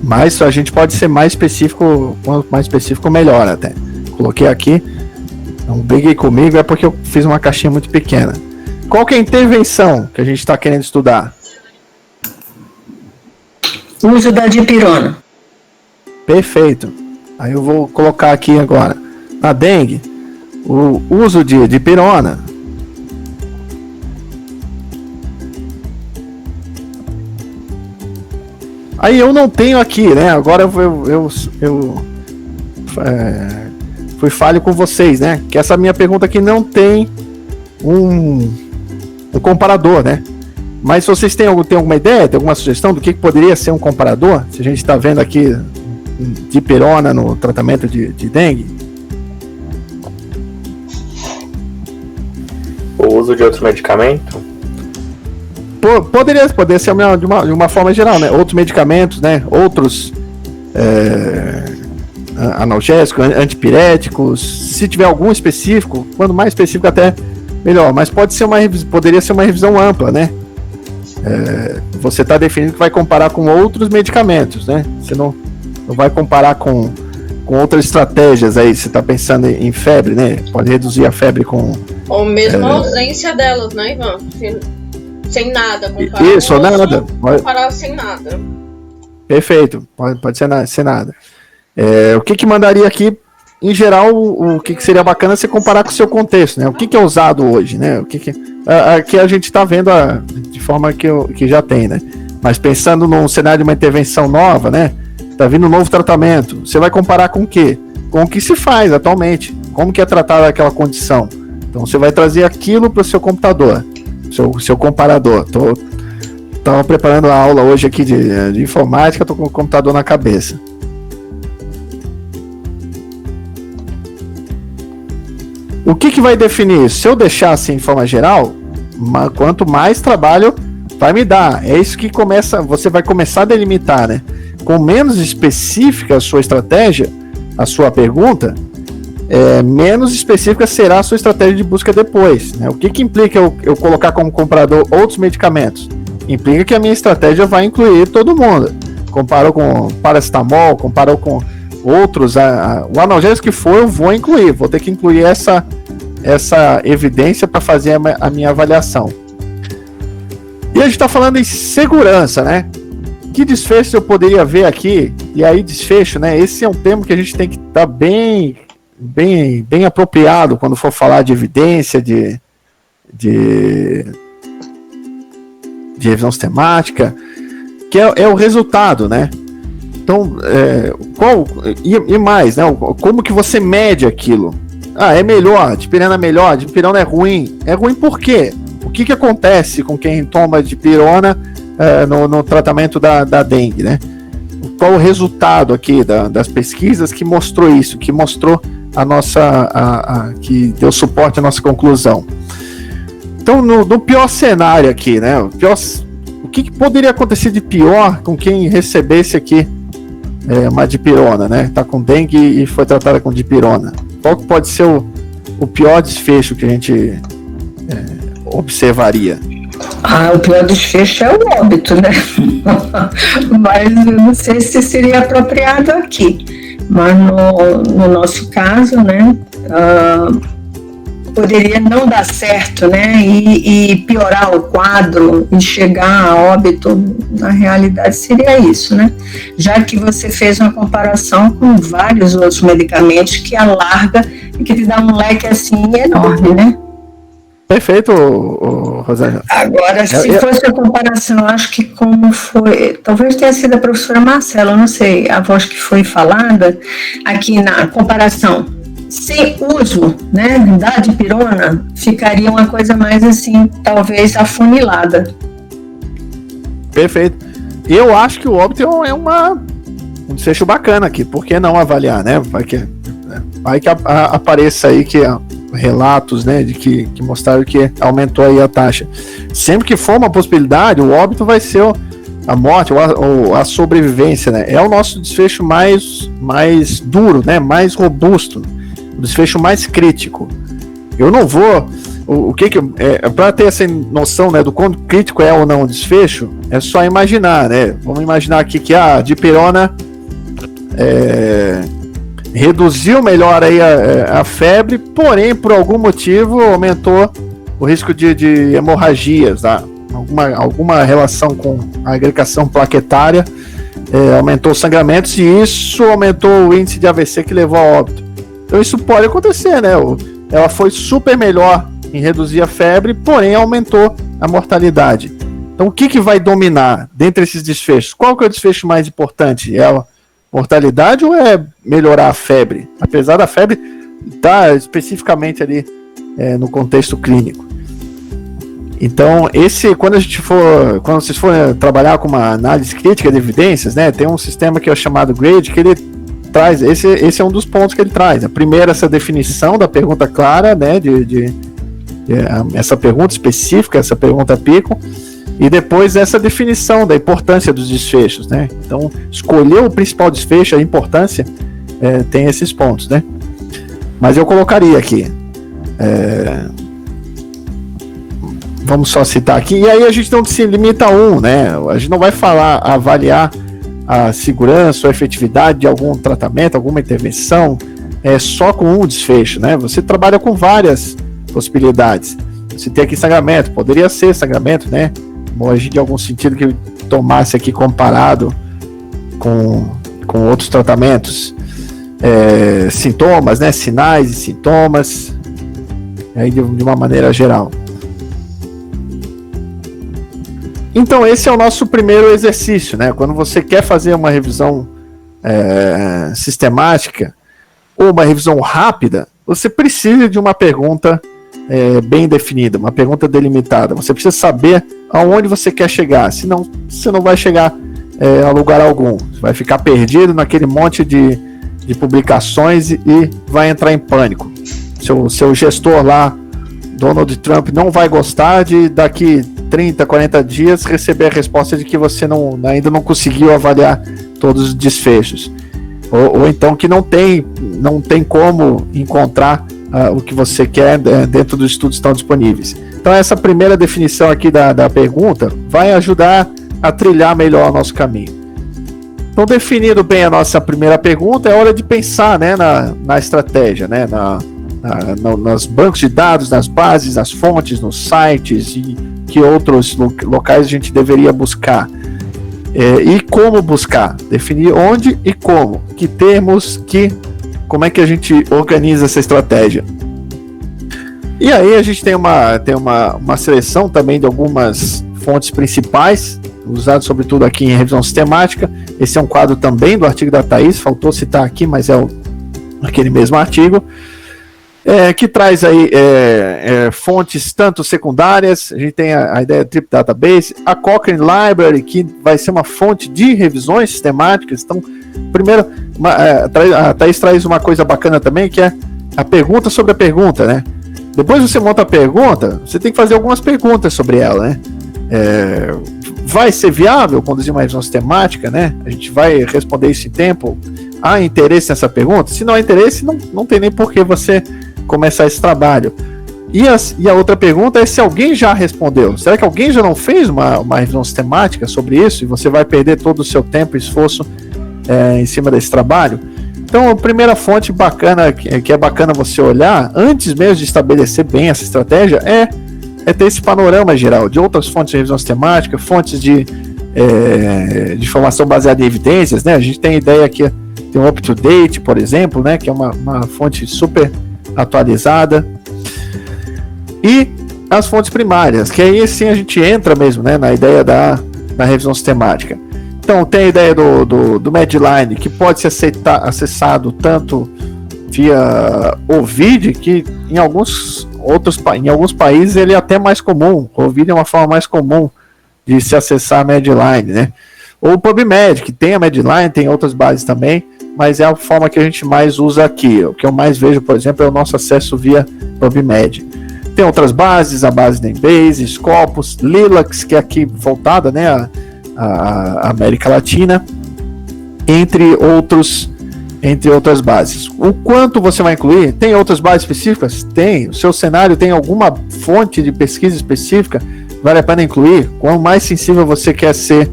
Mas a gente pode ser mais específico, quanto mais específico melhor até. Coloquei aqui. Não briguei comigo, é porque eu fiz uma caixinha muito pequena. Qual que é a intervenção que a gente está querendo estudar? Uso da dipirona. Perfeito. Aí eu vou colocar aqui agora. Na dengue, o uso de dipirona. Aí eu não tenho aqui, né? Agora eu fui falho com vocês, né? Que essa minha pergunta aqui não tem um comparador, né? Mas se vocês têm alguma ideia, tem alguma sugestão do que poderia ser um comparador? Se a gente está vendo aqui dipirona no tratamento de dengue. O uso de outro medicamento? Poderia ser de uma forma geral, né? Outros medicamentos, né? Outros analgésicos, antipiréticos. Se tiver algum específico, quanto mais específico até melhor. Mas poderia ser uma revisão ampla, né? Você está definindo que vai comparar com outros medicamentos, né? Você não vai comparar com outras estratégias aí. Você está pensando em febre, né? Pode reduzir a febre com... Ou mesmo a ausência delas, né, Ivan? Sem nada, comparar isso, nada. Comparar sem nada. Perfeito, pode ser nada. O que mandaria aqui, em geral, o que seria bacana você comparar com o seu contexto, né? O que é usado hoje, né? Aqui a gente está vendo de forma que já tem, né? Mas pensando num cenário de uma intervenção nova, né? Tá vindo um novo tratamento. Você vai comparar com o quê? Com o que se faz atualmente. Como que é tratada aquela condição. Então você vai trazer aquilo para o seu computador. Seu comparador. Tava preparando a aula hoje aqui de informática, tô com o computador na cabeça. O que vai definir isso? Se eu deixar assim em forma geral, quanto mais trabalho vai me dar. É isso que você vai começar a delimitar, né? Com menos específica a sua estratégia, a sua pergunta, menos específica será a sua estratégia de busca depois, né? O que implica eu colocar como comparador outros medicamentos? Implica que a minha estratégia vai incluir todo mundo. Comparou com paracetamol, comparou com outros, o analgésico que for, eu vou incluir. Vou ter que incluir essa evidência para fazer a minha avaliação. E a gente está falando em segurança, né? Que desfecho eu poderia ver aqui? E aí, desfecho, né? Esse é um termo que a gente tem que estar bem apropriado quando for falar de evidência, de revisão sistemática, que é o resultado, né? Então, e mais, né? Como que você mede aquilo? É melhor, dipirona é melhor, dipirona é ruim. É ruim por quê? O que acontece com quem toma dipirona no tratamento da dengue, né? Qual o resultado aqui das pesquisas que mostrou isso, que mostrou que deu suporte à nossa conclusão? Então, no pior cenário aqui, né? O que poderia acontecer de pior com quem recebesse aqui uma dipirona, né? Tá com dengue e foi tratada com dipirona. Qual que pode ser o pior desfecho que a gente observaria? O pior desfecho é o óbito, né? Mas eu não sei se seria apropriado aqui. Mas no nosso caso, né, poderia não dar certo, né, e piorar o quadro e chegar a óbito. Na realidade seria isso, né? Já que você fez uma comparação com vários outros medicamentos que alarga e que te dá um leque assim enorme, né? Perfeito, Rosângela. Agora, se fosse a comparação, acho que como foi, talvez tenha sido a professora Marcela, não sei, a voz que foi falada aqui na comparação, sem uso, né, da dipirona, ficaria uma coisa mais assim, talvez afunilada. Perfeito. Eu acho que o óbito é um desfecho bacana aqui, por que não avaliar, né? Vai que apareça aí que relatos, né, de que mostraram que aumentou aí a taxa. Sempre que for uma possibilidade, o óbito vai ser a morte ou a sobrevivência, né? É o nosso desfecho mais duro, né, mais robusto, o desfecho mais crítico. Eu não vou... para ter essa noção, né, do quão crítico é ou não o desfecho, é só imaginar, né? Vamos imaginar aqui que a dipirona reduziu melhor aí a febre, porém, por algum motivo, aumentou o risco de hemorragias, tá? Alguma relação com a agregação plaquetária, aumentou os sangramentos e isso aumentou o índice de AVC que levou a óbito. Então isso pode acontecer, né? Ela foi super melhor em reduzir a febre, porém aumentou a mortalidade. Então o que vai dominar dentre esses desfechos? Qual que é o desfecho mais importante? É a mortalidade ou é melhorar a febre? Apesar da febre estar especificamente ali no contexto clínico. Então, quando vocês forem trabalhar com uma análise crítica de evidências, né, tem um sistema que é chamado GRADE, que ele traz, esse é um dos pontos que ele traz. Primeiro, essa definição da pergunta clara, né, essa pergunta específica, essa pergunta pico, e depois essa definição da importância dos desfechos, né? Então, escolher o principal desfecho, a importância, tem esses pontos, né? Mas eu colocaria aqui, vamos só citar aqui, e aí a gente não se limita a né? A gente não vai avaliar a segurança ou a efetividade de algum tratamento, alguma intervenção, só com um desfecho, né? Você trabalha com várias possibilidades. Você tem aqui sangramento, poderia ser sangramento, né? Hemorragia de algum sentido que tomasse aqui comparado com outros tratamentos. Sintomas, né? Sinais e sintomas, aí de uma maneira geral. Então esse é o nosso primeiro exercício, né? Quando você quer fazer uma revisão sistemática ou uma revisão rápida, você precisa de uma pergunta bem definida, uma pergunta delimitada. Você precisa saber aonde você quer chegar, senão você não vai chegar a lugar algum. Você vai ficar perdido naquele monte de publicações e vai entrar em pânico. Seu gestor lá, Donald Trump, não vai gostar de daqui 30, 40 dias receber a resposta de que você ainda não conseguiu avaliar todos os desfechos. Ou então que não tem como encontrar o que você quer dentro dos estudos que estão disponíveis. Então essa primeira definição aqui da pergunta vai ajudar a trilhar melhor o nosso caminho. Então, definindo bem a nossa primeira pergunta, é hora de pensar, né, na estratégia, né, nos bancos de dados, nas bases, nas fontes, nos sites e que outros locais a gente deveria buscar. E como buscar, definir onde e como, que termos, como é que a gente organiza essa estratégia. E aí a gente tem uma seleção também de algumas fontes principais, usadas sobretudo aqui em revisão sistemática. Esse é um quadro também do artigo da Thaís, faltou citar aqui, mas é aquele mesmo artigo, que traz aí fontes tanto secundárias. A gente tem a ideia do Trip Database, a Cochrane Library, que vai ser uma fonte de revisões sistemáticas. Então, primeiro, a Thaís traz uma coisa bacana também, que é a pergunta sobre a pergunta, né? Depois você monta a pergunta, você tem que fazer algumas perguntas sobre ela, né? Vai ser viável conduzir uma revisão sistemática, né? A gente vai responder isso em tempo? Há interesse nessa pergunta? Se não há interesse, não tem nem por que você começar esse trabalho. E a outra pergunta é se alguém já respondeu. Será que alguém já não fez uma revisão sistemática sobre isso? E você vai perder todo o seu tempo e esforço em cima desse trabalho? Então, a primeira fonte bacana, que é bacana você olhar, antes mesmo de estabelecer bem essa estratégia, é ter esse panorama geral de outras fontes de revisão sistemática, fontes de informação baseada em evidências, né? A gente tem a ideia que tem o UpToDate, por exemplo, né? Que é uma fonte super atualizada. E as fontes primárias, que aí sim a gente entra mesmo, né, na ideia da revisão sistemática. Então tem a ideia do Medline, que pode ser acessado tanto via Ovid, que em alguns países ele é até mais comum. O Ovid é uma forma mais comum de se acessar a Medline, né? Ou o PubMed, que tem a Medline, tem outras bases também, mas é a forma que a gente mais usa aqui. O que eu mais vejo, por exemplo, é o nosso acesso via PubMed. Tem outras bases, a base da Embase, Scopus, Lilacs, que é aqui voltada, né, a América Latina, entre outras bases. O quanto você vai incluir? Tem outras bases específicas? Tem. O seu cenário tem alguma fonte de pesquisa específica? Vale a pena incluir? Quanto mais sensível você quer ser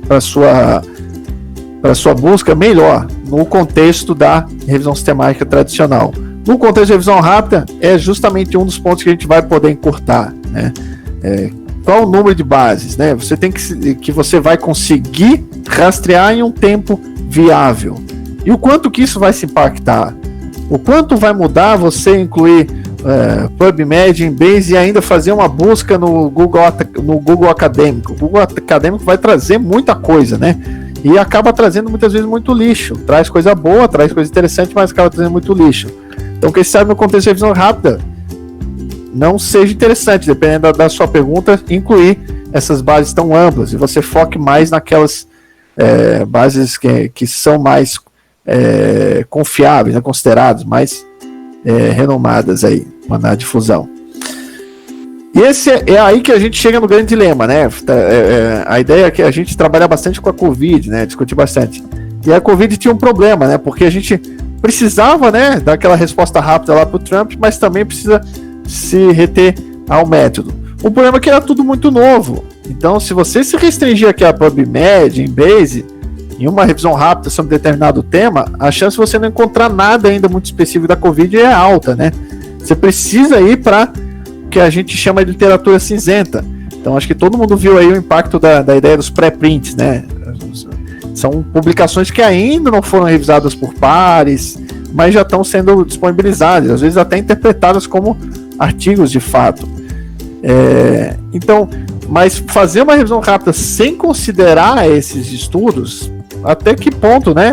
para sua busca, melhor, no contexto da revisão sistemática tradicional. No contexto de revisão rápida, é justamente um dos pontos que a gente vai poder encurtar, né? Qual o número de bases, né? Você tem que você vai conseguir rastrear em um tempo viável. E o quanto que isso vai se impactar? O quanto vai mudar você incluir PubMed, Embase e ainda fazer uma busca no Google Acadêmico? O Google Acadêmico vai trazer muita coisa, né? E acaba trazendo muitas vezes muito lixo. Traz coisa boa, traz coisa interessante, mas acaba trazendo muito lixo. Então, quem sabe no contexto de revisão rápida não seja interessante, dependendo da sua pergunta, incluir essas bases tão amplas e você foque mais naquelas bases que são mais confiáveis, né, consideradas mais renomadas aí na difusão. E esse é aí que a gente chega no grande dilema, né? A ideia é que a gente trabalha bastante com a Covid, né? Discutir bastante. E a Covid tinha um problema, né? Porque a gente precisava, né, dar aquela resposta rápida lá para o Trump, mas também precisa se reter ao método. O problema é que era tudo muito novo. Então, se você se restringir aqui a PubMed, Embase, em uma revisão rápida sobre determinado tema, a chance de você não encontrar nada ainda muito específico da Covid é alta, né? Você precisa ir para o que a gente chama de literatura cinzenta. Então, acho que todo mundo viu aí o impacto da ideia dos pré-prints, né? São publicações que ainda não foram revisadas por pares, mas já estão sendo disponibilizadas, às vezes até interpretadas como artigos de fato. Então, mas fazer uma revisão rápida sem considerar esses estudos, até que ponto, né?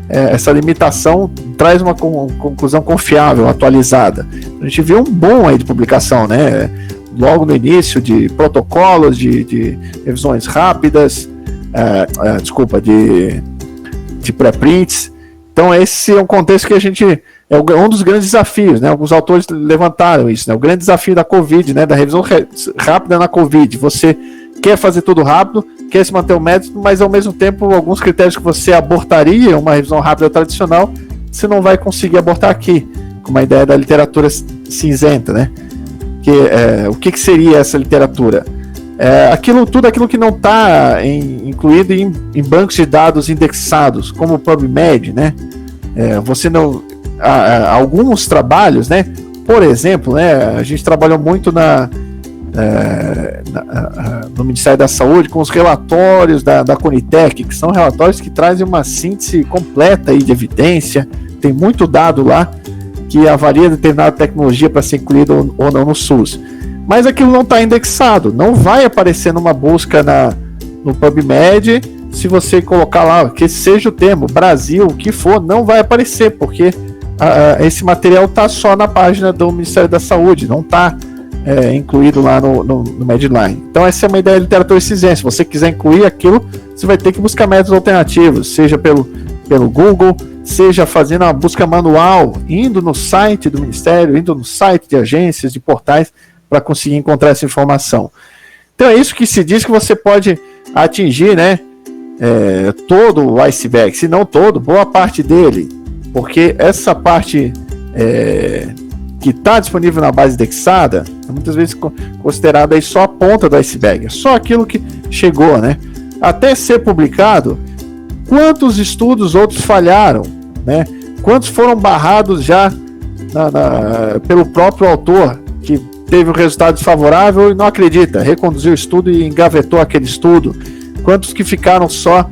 Essa limitação traz uma conclusão confiável, atualizada. A gente viu um boom aí de publicação, né? Logo no início de protocolos de revisões rápidas, de pré-prints. Então esse é um contexto que a gente um dos grandes desafios, né? Alguns autores levantaram isso, né? O grande desafio da Covid, né? Da revisão rápida na Covid. Você quer fazer tudo rápido, quer se manter o método, mas ao mesmo tempo alguns critérios que você abortaria uma revisão rápida tradicional, você não vai conseguir abortar aqui, como a ideia da literatura cinzenta, né? O que seria essa literatura? Tudo aquilo que não está incluído em bancos de dados indexados, como o PubMed, né? Você não... alguns trabalhos, né? Por exemplo, né? A gente trabalhou muito no Ministério da Saúde com os relatórios da Conitec, que são relatórios que trazem uma síntese completa aí de evidência, tem muito dado lá que avalia determinada tecnologia para ser incluída ou não no SUS. Mas aquilo não está indexado, não vai aparecer numa busca no PubMed, se você colocar lá, que seja o termo Brasil, o que for, não vai aparecer, porque esse material está só na página do Ministério da Saúde, não está incluído lá no Medline. Então essa é uma ideia de literatura cinzenta. Se você quiser incluir aquilo, você vai ter que buscar métodos alternativos, seja pelo Google, seja fazendo uma busca manual, indo no site do Ministério, indo no site de agências, de portais, para conseguir encontrar essa informação. Então é isso que se diz que você pode atingir, né, todo o iceberg, se não todo, boa parte dele, porque essa parte que está disponível na base indexada, é muitas vezes considerado aí só a ponta do iceberg, é só aquilo que chegou, né? Até ser publicado, quantos estudos outros falharam, né? Quantos foram barrados já pelo próprio autor, que teve um resultado desfavorável e não acredita, reconduziu o estudo e engavetou aquele estudo. Quantos que ficaram só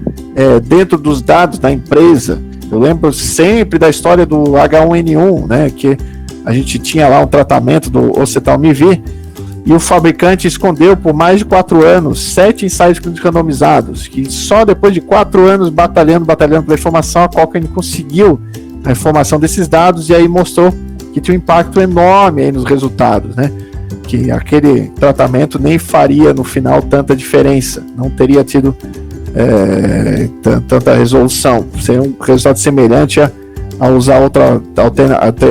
dentro dos dados da empresa? Eu lembro sempre da história do H1N1, né, que a gente tinha lá um tratamento do oseltamivir e o fabricante escondeu por mais de 4 anos 7 ensaios clínicos randomizados, que só depois de 4 anos batalhando pela informação, a Cochrane conseguiu a informação desses dados e aí mostrou que tinha um impacto enorme aí nos resultados, né? Que aquele tratamento nem faria no final tanta diferença, não teria tido tanta resolução, seria um resultado semelhante a usar outra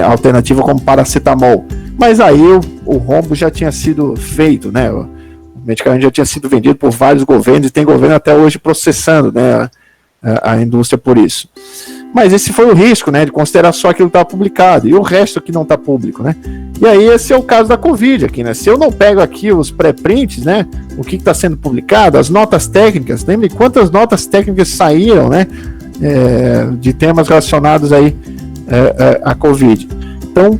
alternativa como paracetamol. Mas aí o rombo já tinha sido feito, né? O medicamento já tinha sido vendido por vários governos e tem governo até hoje processando, né, a indústria por isso. Mas esse foi o risco, né, de considerar só aquilo que está publicado e o resto que não está público, né? E aí esse é o caso da Covid aqui, né? Se eu não pego aqui os pré-prints, né, o que está sendo publicado, as notas técnicas, lembre quantas notas técnicas saíram, né, de temas relacionados aí à Covid. Então,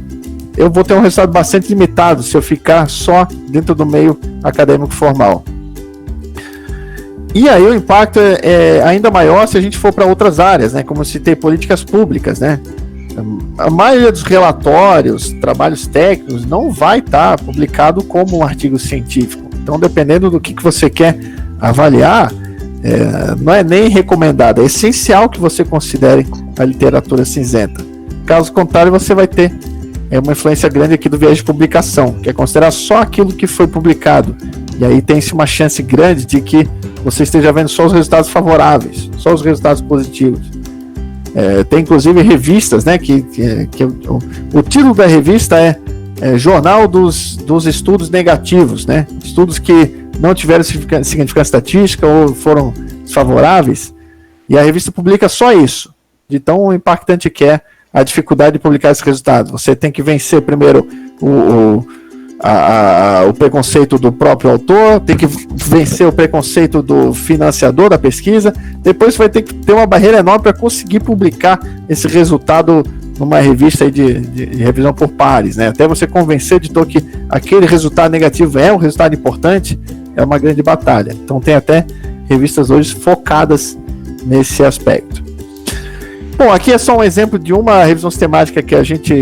eu vou ter um resultado bastante limitado se eu ficar só dentro do meio acadêmico formal. E aí o impacto é ainda maior se a gente for para outras áreas, né? Como eu citei, políticas públicas, né? A maioria dos relatórios, trabalhos técnicos, não vai estar publicado como um artigo científico. Então, dependendo do que você quer avaliar, não é nem recomendado, é essencial que você considere a literatura cinzenta. Caso contrário, você vai ter uma influência grande aqui do viés de publicação, que é considerar só aquilo que foi publicado. E aí tem-se uma chance grande de que você esteja vendo só os resultados favoráveis, só os resultados positivos. Tem inclusive revistas, né, que o título da revista é Jornal dos Estudos Negativos, né, estudos que não tiveram significância estatística ou foram desfavoráveis, e a revista publica só isso, de tão impactante que é a dificuldade de publicar esses resultados. Você tem que vencer primeiro o preconceito do próprio autor, tem que vencer o preconceito do financiador da pesquisa, depois você vai ter que ter uma barreira enorme para conseguir publicar esse resultado numa revista aí de revisão por pares, né? Até você convencer o editor que aquele resultado negativo é um resultado importante, é uma grande batalha. Então tem até revistas hoje focadas nesse aspecto. Bom, aqui é só um exemplo de uma revisão sistemática que a gente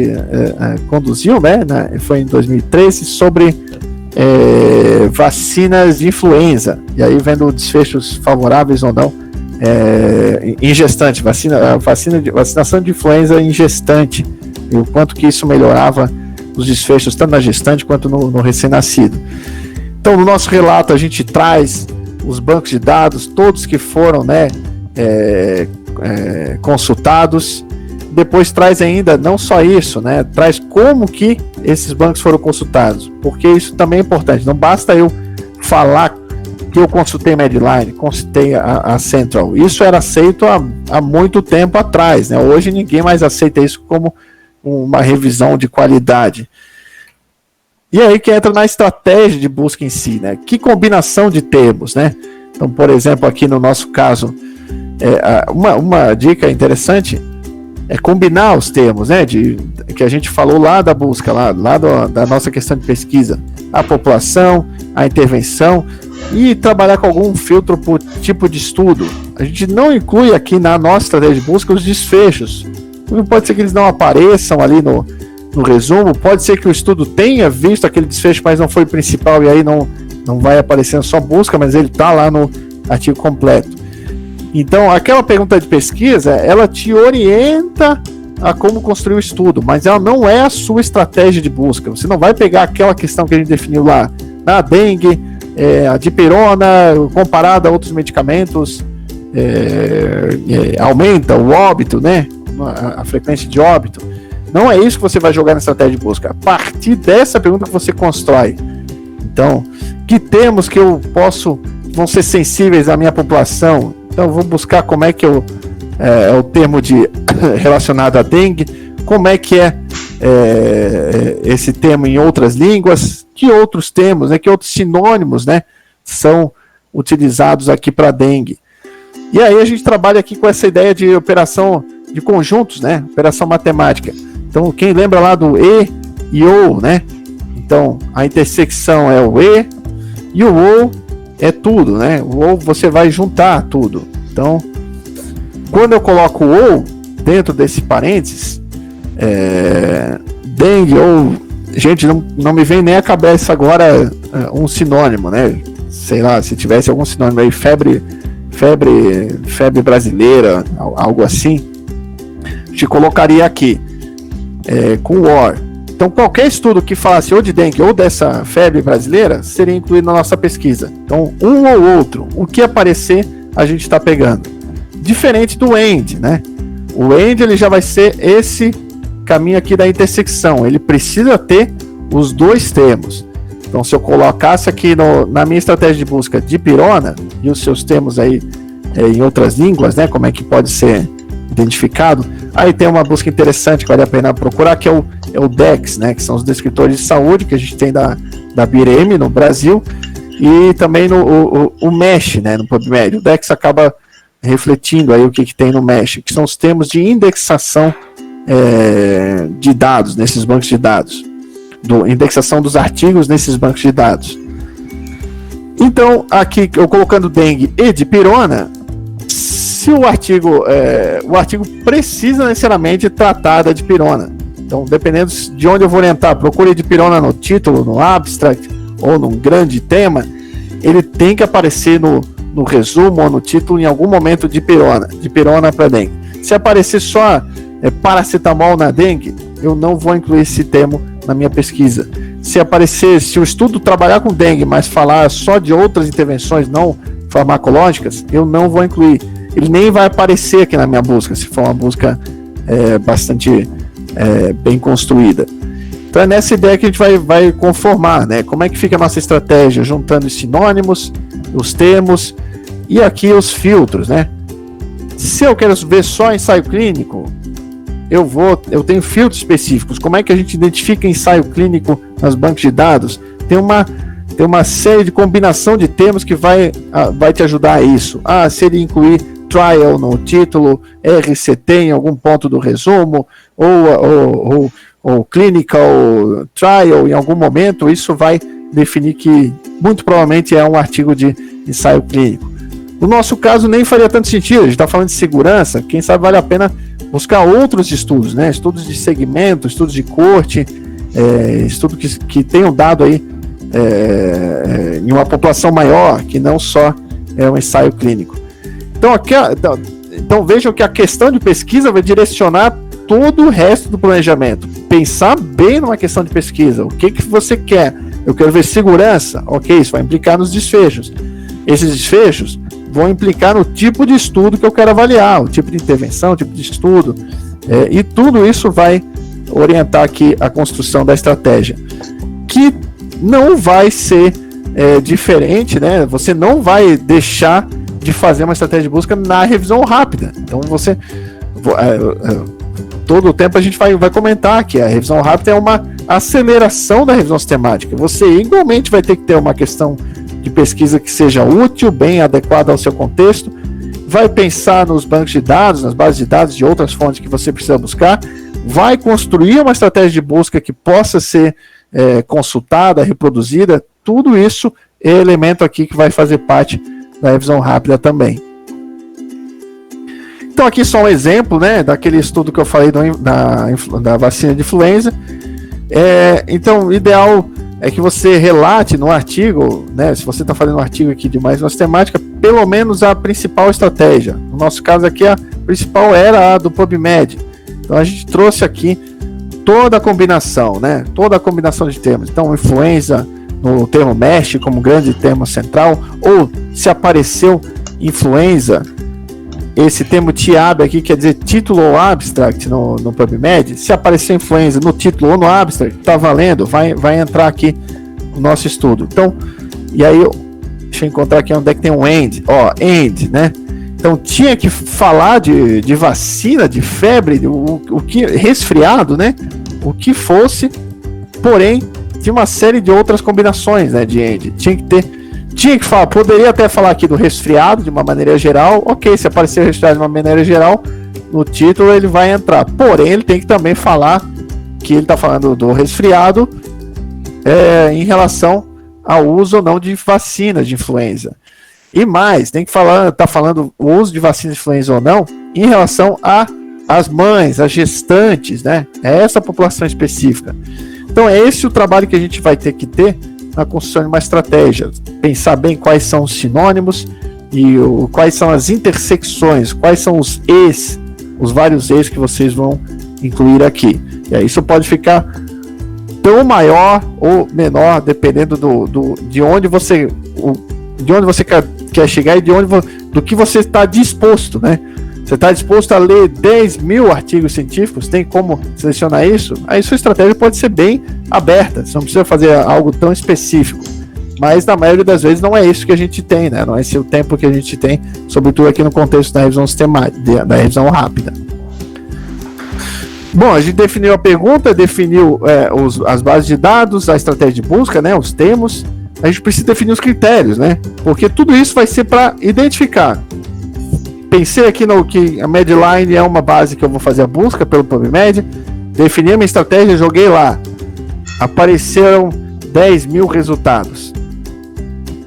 conduziu, né? Foi em 2013, sobre vacinas de influenza. E aí vendo desfechos favoráveis ou não em gestante, vacinação de influenza em gestante, e o quanto que isso melhorava os desfechos tanto na gestante quanto no recém-nascido. Então, no nosso relato a gente traz os bancos de dados, todos que foram, né, consultados. Depois traz ainda, não só isso, né, traz como que esses bancos foram consultados, porque isso também é importante. Não basta eu falar que eu consultei Medline, consultei a Central. Isso era aceito há muito tempo atrás, né? Hoje ninguém mais aceita isso como uma revisão de qualidade. E aí que entra na estratégia de busca em si, né? Que combinação de termos, né? Então, por exemplo, aqui no nosso caso, uma dica interessante é combinar os termos, né? Que a gente falou lá da busca, lá da nossa questão de pesquisa. A população, a intervenção, e trabalhar com algum filtro por tipo de estudo. A gente não inclui aqui na nossa estratégia de busca os desfechos. Pode ser que eles não apareçam ali no resumo, pode ser que o estudo tenha visto aquele desfecho, mas não foi o principal, e aí não vai aparecendo só busca, mas ele está lá no artigo completo. Então, aquela pergunta de pesquisa, ela te orienta a como construir o estudo, mas ela não é a sua estratégia de busca. Você não vai pegar aquela questão que a gente definiu lá, na dengue, a dipirona comparada a outros medicamentos, aumenta o óbito, né? A frequência de óbito. Não é isso que você vai jogar na estratégia de busca. A partir dessa pergunta que você constrói. Então, que termos que vão ser sensíveis à minha população? Então, eu vou buscar como é que é o termo relacionado à dengue, como é que esse termo em outras línguas, que outros termos, né, que outros sinônimos, né, são utilizados aqui para dengue. E aí a gente trabalha aqui com essa ideia de operação de conjuntos, né, operação matemática. Então, quem lembra lá do e ou, né? Então, a intersecção é o e o ou é tudo, né? O ou você vai juntar tudo. Então, quando eu coloco o ou dentro desse parênteses, dengue ou... Gente, não me vem nem à cabeça agora um sinônimo, né? Sei lá, se tivesse algum sinônimo aí, febre brasileira, algo assim, a gente colocaria aqui com war. Então, qualquer estudo que falasse ou de dengue ou dessa febre brasileira seria incluído na nossa pesquisa. Então, um ou outro, o que aparecer, a gente está pegando. Diferente do END, né? O END ele já vai ser esse caminho aqui da intersecção. Ele precisa ter os dois termos. Então, se eu colocasse aqui na minha estratégia de busca dipirona e os seus termos aí em outras línguas, né? Como é que pode ser identificado? Aí tem uma busca interessante que vale a pena procurar, que é o DEX, né? Que são os descritores de saúde que a gente tem da BIREM no Brasil, e também o MESH, né? No PubMed. O DEX acaba refletindo aí o que tem no MESH, que são os termos de indexação de dados nesses bancos de dados, indexação dos artigos nesses bancos de dados. Então, aqui eu colocando dengue e dipirona, se o artigo precisa necessariamente tratar da dipirona. Então, dependendo de onde eu vou orientar, procure dipirona no título, no abstract ou num grande tema, ele tem que aparecer no resumo ou no título em algum momento dipirona para dengue. Se aparecer só paracetamol na dengue, eu não vou incluir esse termo na minha pesquisa. Se o estudo trabalhar com dengue, mas falar só de outras intervenções não farmacológicas, eu não vou incluir. Ele nem vai aparecer aqui na minha busca, se for uma busca bastante bem construída. Então é nessa ideia que a gente vai conformar, né? Como é que fica a nossa estratégia, juntando os sinônimos, os termos e aqui os filtros, né? Se eu quero ver só ensaio clínico, eu tenho filtros específicos. Como é que a gente identifica ensaio clínico nos bancos de dados? Tem uma série de combinação de termos que vai te ajudar a isso. Se ele incluir trial no título, RCT em algum ponto do resumo, ou clinical trial em algum momento, isso vai definir que muito provavelmente é um artigo de ensaio clínico. No nosso caso nem faria tanto sentido, a gente está falando de segurança, quem sabe vale a pena buscar outros estudos, né? Estudos de segmento, estudos de corte, estudos que tenham dado aí em uma pontuação maior, que não só um ensaio clínico. Então vejam que a questão de pesquisa vai direcionar todo o resto do planejamento. Pensar bem numa questão de pesquisa. O que você quer? Eu quero ver segurança. Ok, isso vai implicar nos desfechos. Esses desfechos vão implicar no tipo de estudo que eu quero avaliar, o tipo de intervenção, o tipo de estudo. E tudo isso vai orientar aqui a construção da estratégia. Que não vai ser diferente, né? Você não vai deixar de fazer uma estratégia de busca na revisão rápida. Então todo o tempo a gente vai comentar que a revisão rápida é uma aceleração da revisão sistemática. Você igualmente vai ter que ter uma questão de pesquisa que seja útil, bem adequada ao seu contexto, vai pensar nos bancos de dados, nas bases de dados de outras fontes que você precisa buscar, vai construir uma estratégia de busca que possa ser consultada, reproduzida. Tudo isso é elemento aqui que vai fazer parte da revisão rápida também. Então aqui só um exemplo, né, daquele estudo que eu falei da vacina de influenza. Então o ideal é que você relate no artigo, né, se você está fazendo um artigo aqui de mais uma sistemática, pelo menos a principal estratégia. No nosso caso aqui, a principal era a do PubMed. Então a gente trouxe aqui toda a combinação, né, toda a combinação de termos. Então influenza no termo MESH como grande termo central, ou se apareceu influenza, esse termo TIAB aqui quer dizer título ou abstract no PubMed. Se aparecer influenza no título ou no abstract, está valendo, vai entrar aqui no nosso estudo. Então, e aí, deixa eu encontrar aqui onde é que tem um END. END, né? Então, tinha que falar de vacina, de febre, o que resfriado, né? o que fosse, porém, tinha uma série de outras combinações, né, de end. Tinha que falar, poderia até falar aqui do resfriado de uma maneira geral. Ok, se aparecer o resfriado de uma maneira geral, no título ele vai entrar. Porém, ele tem que também falar que ele está falando do resfriado em relação ao uso ou não de vacinas de influenza. E mais, tem que falar, tá falando o uso de vacina de influenza ou não em relação às mães, às gestantes, né? É essa população específica. Então é esse o trabalho que a gente vai ter que ter na construção de uma estratégia. Pensar bem quais são os sinônimos e quais são as intersecções, quais são os vários es que vocês vão incluir aqui. E aí isso pode ficar tão maior ou menor, dependendo de onde você quer chegar e do que você está disposto, né? Você está disposto a ler 10 mil artigos científicos? Tem como selecionar isso? Aí sua estratégia pode ser bem aberta, você não precisa fazer algo tão específico. Mas na maioria das vezes não é isso que a gente tem, né? Não é esse o tempo que a gente tem, sobretudo aqui no contexto da revisão sistemática, da revisão rápida. Bom, a gente definiu a pergunta, definiu as bases de dados, a estratégia de busca, né? Os termos. A gente precisa definir os critérios, né? Porque tudo isso vai ser para identificar. Pensei aqui no que a Medline é uma base que eu vou fazer a busca pelo PubMed, defini a minha estratégia, joguei lá. Apareceram 10 mil resultados.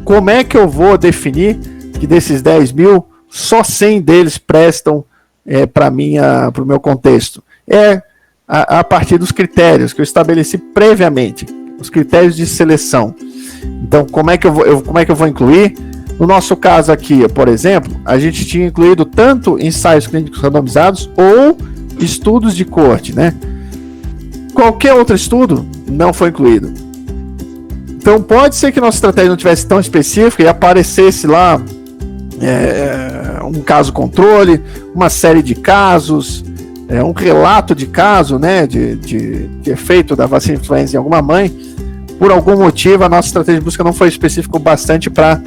Como é que eu vou definir que desses 10 mil, só 100 deles prestam para o meu contexto? A partir dos critérios que eu estabeleci previamente, os critérios de seleção. Então, como é que eu vou incluir? No nosso caso aqui, por exemplo, a gente tinha incluído tanto ensaios clínicos randomizados ou estudos de coorte, né? Qualquer outro estudo não foi incluído. Então, pode ser que nossa estratégia não tivesse tão específica e aparecesse lá um caso controle, uma série de casos, um relato de caso, né, de efeito da vacina de influenza em alguma mãe. Por algum motivo, a nossa estratégia de busca não foi específica o bastante para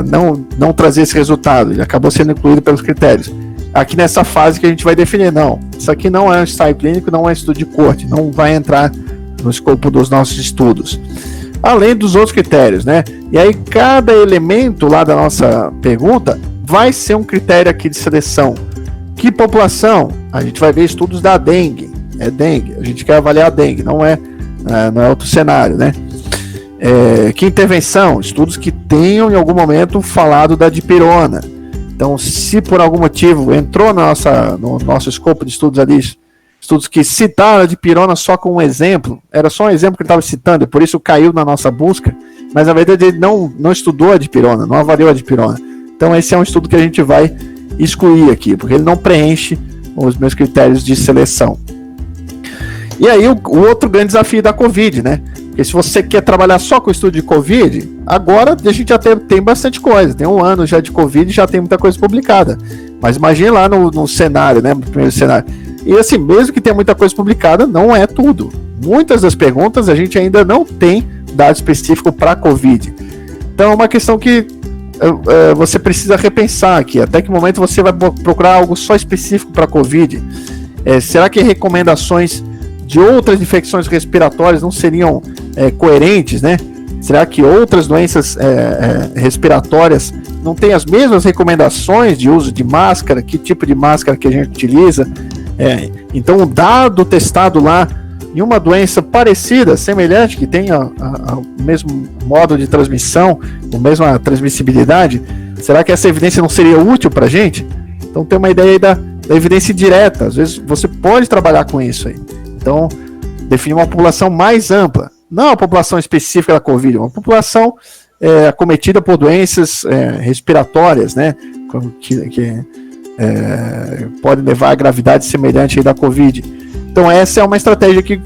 não trazer esse resultado. Ele acabou sendo incluído pelos critérios. Aqui nessa fase que a gente vai definir, não, isso aqui não é um ensaio clínico, não é estudo de coorte, não vai entrar no escopo dos nossos estudos. Além dos outros critérios, né? E aí cada elemento lá da nossa pergunta vai ser um critério aqui de seleção. Que população? A gente vai ver estudos da dengue. É dengue, a gente quer avaliar a dengue, não é outro cenário, né? Que intervenção? Estudos que tenham em algum momento falado da dipirona. Então, se por algum motivo entrou no nosso escopo de estudos ali, estudos que citaram a dipirona só com um exemplo, era só um exemplo que ele estava citando, e por isso caiu na nossa busca, mas na verdade ele não estudou a dipirona, não avaliou a dipirona. Então, esse é um estudo que a gente vai excluir aqui, porque ele não preenche os meus critérios de seleção. E aí, o outro grande desafio da Covid, né? Porque se você quer trabalhar só com o estudo de Covid, agora a gente já tem bastante coisa. Tem um ano já de Covid e já tem muita coisa publicada. Mas imagine lá no cenário, né? No primeiro cenário. E assim, mesmo que tenha muita coisa publicada, não é tudo. Muitas das perguntas a gente ainda não tem dado específico para Covid. Então é uma questão que você precisa repensar aqui. Até que momento você vai procurar algo só específico para Covid? Será que recomendações de outras infecções respiratórias não seriam coerentes, né? Será que outras doenças respiratórias não têm as mesmas recomendações de uso de máscara? Que tipo de máscara que a gente utiliza? Então, o dado testado lá em uma doença parecida, semelhante, que tenha o mesmo modo de transmissão, a mesma transmissibilidade, será que essa evidência não seria útil para a gente? Então, tem uma ideia aí da evidência direta. Às vezes, você pode trabalhar com isso aí. Então, definir uma população mais ampla, não a população específica da Covid, uma população acometida por doenças respiratórias, né, que podem levar a gravidade semelhante aí da Covid. Então, essa é uma estratégia que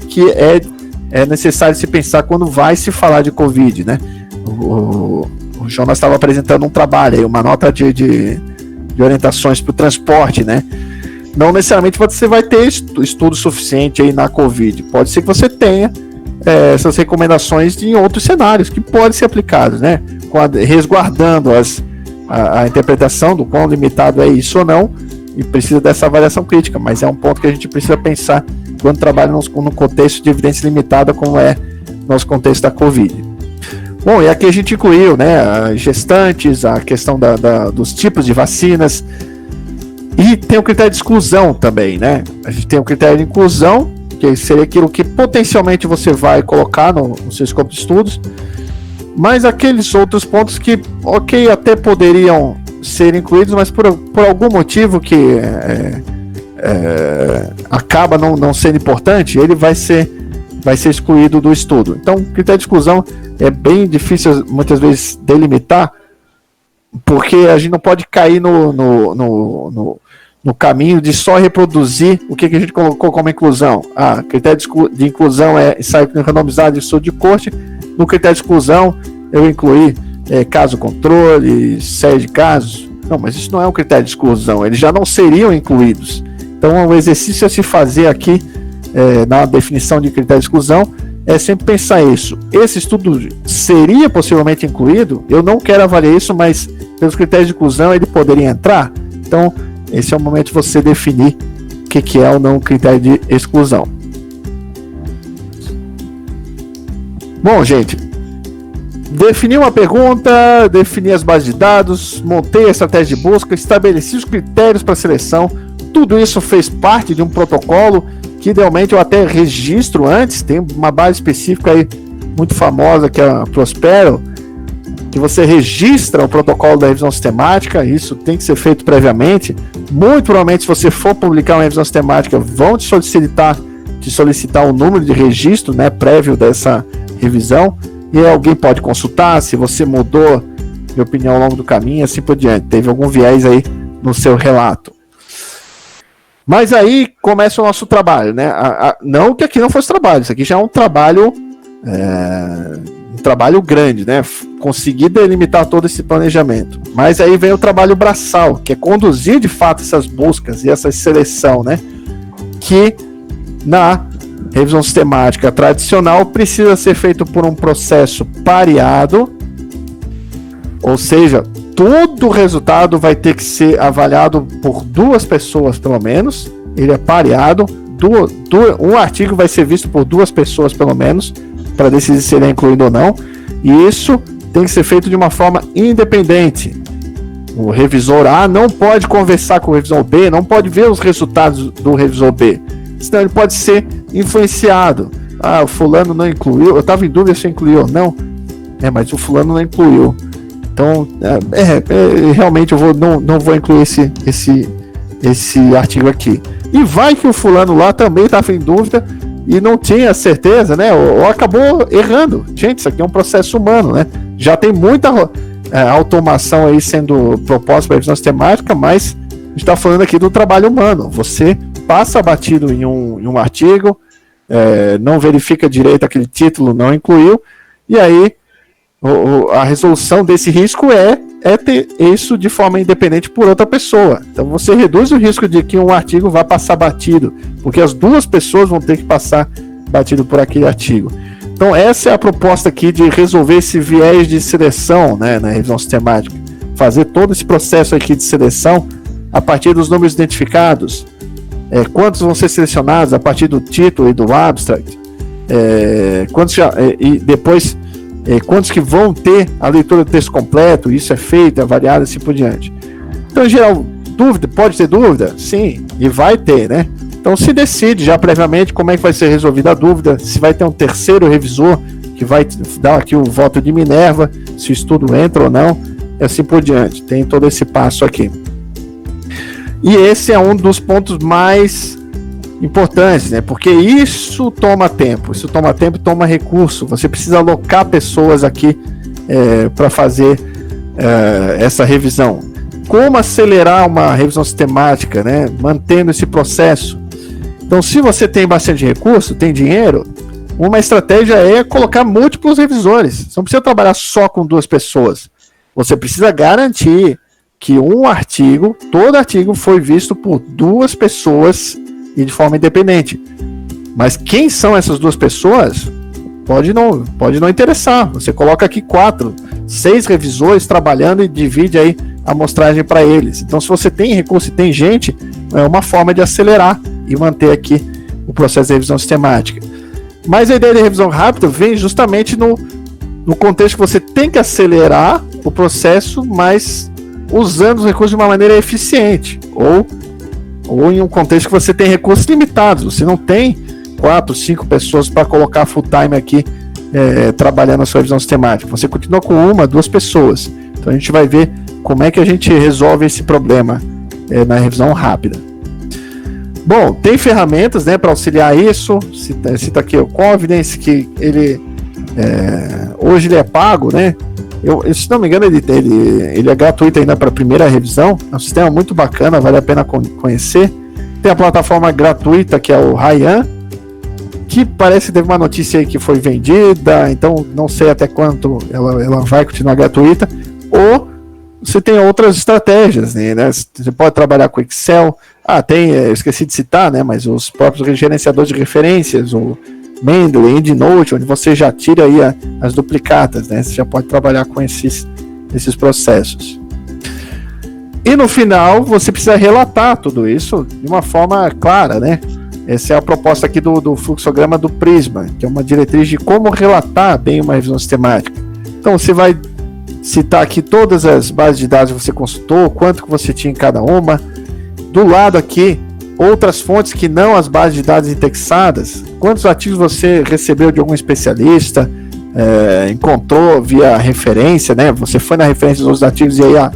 é necessário se pensar quando vai se falar de Covid, né? O Jonas estava apresentando um trabalho aí, uma nota de orientações para o transporte, né? Não necessariamente você vai ter estudo suficiente aí na Covid. Pode ser que você tenha essas recomendações em outros cenários que podem ser aplicados, né? Resguardando a interpretação do quão limitado é isso ou não, e precisa dessa avaliação crítica, mas é um ponto que a gente precisa pensar quando trabalha no contexto de evidência limitada, como é nosso contexto da Covid. Bom, e aqui a gente incluiu, né, as gestantes, a questão dos tipos de vacinas, e tem o critério de exclusão também, né? A gente tem o critério de inclusão, que seria aquilo que potencialmente você vai colocar no seu escopo de estudos, mas aqueles outros pontos que, ok, até poderiam ser incluídos, mas por algum motivo que acaba não sendo importante, ele vai ser excluído do estudo. Então, o critério de exclusão é bem difícil muitas vezes delimitar, porque a gente não pode cair no caminho de só reproduzir o que a gente colocou como inclusão. Critério de inclusão é ensaio randomizado de estudo de corte. No critério de exclusão, eu incluí caso controle, série de casos. Não, mas isso não é um critério de exclusão, eles já não seriam incluídos. Então, o exercício a se fazer aqui, na definição de critério de exclusão, é sempre pensar isso. Esse estudo seria possivelmente incluído? Eu não quero avaliar isso, mas pelos critérios de inclusão ele poderia entrar? Então, esse é o momento de você definir o que é ou não critério de exclusão. Bom, gente, defini uma pergunta, defini as bases de dados, montei a estratégia de busca, estabeleci os critérios para seleção. Tudo isso fez parte de um protocolo que idealmente eu até registro antes. Tem uma base específica aí muito famosa que é a Prospero, que você registra o protocolo da revisão sistemática. Isso tem que ser feito previamente. Muito provavelmente, se você for publicar uma revisão sistemática, vão te solicitar o número de registro, né, prévio dessa revisão, e alguém pode consultar se você mudou de opinião ao longo do caminho e assim por diante. Teve algum viés aí no seu relato. Mas aí começa o nosso trabalho, né? Não que aqui não fosse trabalho, isso aqui já é um trabalho grande, né? Conseguir delimitar todo esse planejamento. Mas aí vem o trabalho braçal, que é conduzir de fato essas buscas e essa seleção, né? Que na revisão sistemática tradicional precisa ser feito por um processo pareado, ou seja, todo o resultado vai ter que ser avaliado por 2 pessoas pelo menos. Ele é pareado, um artigo vai ser visto por 2 pessoas pelo menos para decidir se ele é incluído ou não, e isso tem que ser feito de uma forma independente. O revisor A não pode conversar com o revisor B, não pode ver os resultados do revisor B, senão ele pode ser influenciado. O fulano não incluiu, eu estava em dúvida se incluiu ou não, mas o fulano não incluiu. Então, realmente eu não vou incluir esse artigo aqui. E vai que o fulano lá também estava em dúvida e não tinha certeza, né? Ou acabou errando. Gente, isso aqui é um processo humano, né? Já tem muita automação aí sendo proposta para a revisão sistemática, mas a gente está falando aqui do trabalho humano. Você passa batido em um artigo, não verifica direito aquele título, não incluiu, e aí a resolução desse risco é ter isso de forma independente por outra pessoa. Então você reduz o risco de que um artigo vá passar batido, porque as 2 pessoas vão ter que passar batido por aquele artigo. Então essa é a proposta aqui de resolver esse viés de seleção, né, na revisão sistemática. Fazer todo esse processo aqui de seleção a partir dos números identificados. Quantos vão ser selecionados a partir do título e do abstract. E depois quantos que vão ter a leitura do texto completo, isso é feito, é avaliado, assim por diante. Então, em geral, dúvida, pode ter dúvida? Sim, e vai ter, né? Então se decide já previamente como é que vai ser resolvida a dúvida, se vai ter um terceiro revisor que vai dar aqui o voto de Minerva, se o estudo entra ou não, e assim por diante. Tem todo esse passo aqui. E esse é um dos pontos mais importantes, né? Porque isso toma tempo e toma recurso. Você precisa alocar pessoas aqui para fazer essa revisão. Como acelerar uma revisão sistemática, né? Mantendo esse processo. Então, se você tem bastante recurso, tem dinheiro, uma estratégia é colocar múltiplos revisores. Você não precisa trabalhar só com 2 pessoas. Você precisa garantir que todo artigo foi visto por 2 pessoas e de forma independente. Mas quem são essas 2 pessoas? Pode não interessar. Você coloca aqui 4, 6 revisores trabalhando e divide aí a amostragem para eles. Então, se você tem recurso e tem gente, é uma forma de acelerar e manter aqui o processo de revisão sistemática. Mas a ideia de revisão rápida vem justamente no contexto que você tem que acelerar o processo, mas usando os recursos de uma maneira eficiente, ou em um contexto que você tem recursos limitados, você não tem 4, 5 pessoas para colocar full time aqui trabalhando a sua revisão sistemática, você continua com 1, 2 pessoas. Então a gente vai ver como é que a gente resolve esse problema na revisão rápida. Bom, tem ferramentas, né, para auxiliar isso. Cita aqui o Confidence, que hoje ele é pago, né? Se não me engano, ele é gratuito ainda para a primeira revisão. É um sistema muito bacana, vale a pena conhecer. Tem a plataforma gratuita, que é o Ryan, que parece que teve uma notícia aí que foi vendida, então não sei até quanto ela vai continuar gratuita. Ou você tem outras estratégias, né? Você pode trabalhar com Excel. Eu esqueci de citar, né? Mas os próprios gerenciadores de referências, o Mendeley, EndNote, onde você já tira aí as duplicatas, né? Você já pode trabalhar com esses processos. E no final, você precisa relatar tudo isso de uma forma clara, né? Essa é a proposta aqui do fluxograma do Prisma, que é uma diretriz de como relatar bem uma revisão sistemática. Então, você vai citar aqui todas as bases de dados que você consultou, quanto que você tinha em cada uma. Do lado aqui, outras fontes que não as bases de dados indexadas, quantos artigos você recebeu de algum especialista, encontrou via referência, né? Você foi na referência dos artigos e aí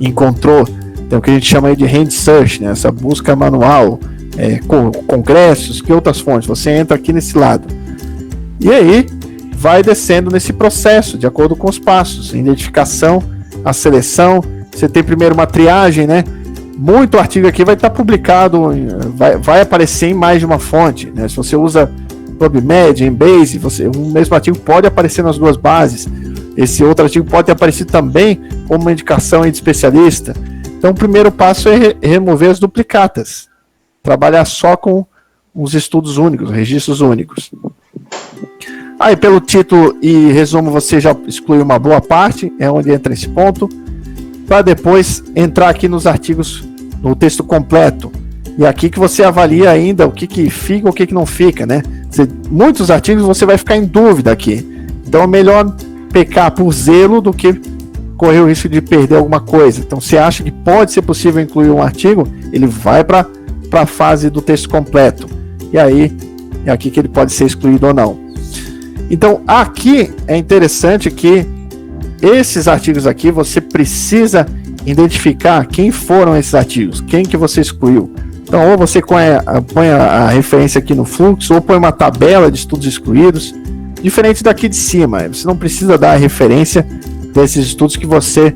encontrou, tem o que a gente chama aí de hand search, né? Essa busca manual, congressos, que outras fontes, você entra aqui nesse lado. E aí, vai descendo nesse processo, de acordo com os passos, a identificação, a seleção, você tem primeiro uma triagem, né? Muito artigo aqui vai estar publicado, vai aparecer em mais de uma fonte, né? Se você usa PubMed, Embase, o mesmo artigo pode aparecer nas 2 bases. Esse outro artigo pode ter aparecido também como uma indicação aí de especialista. Então, o primeiro passo é remover as duplicatas, trabalhar só com os estudos únicos, registros únicos. Aí, pelo título e resumo, você já excluiu uma boa parte, é onde entra esse ponto, para depois entrar aqui nos artigos, no texto completo. E aqui que você avalia ainda o que fica, o que não fica, né? Muitos artigos você vai ficar em dúvida aqui. Então é melhor pecar por zelo do que correr o risco de perder alguma coisa. Então, se acha que pode ser possível incluir um artigo, ele vai para a fase do texto completo. E aí, é aqui que ele pode ser excluído ou não. Então, aqui é interessante que esses artigos aqui, você precisa identificar quem foram esses artigos, quem que você excluiu. Então, ou você põe a referência aqui no fluxo, ou põe uma tabela de estudos excluídos, diferente daqui de cima. Você não precisa dar a referência desses estudos que você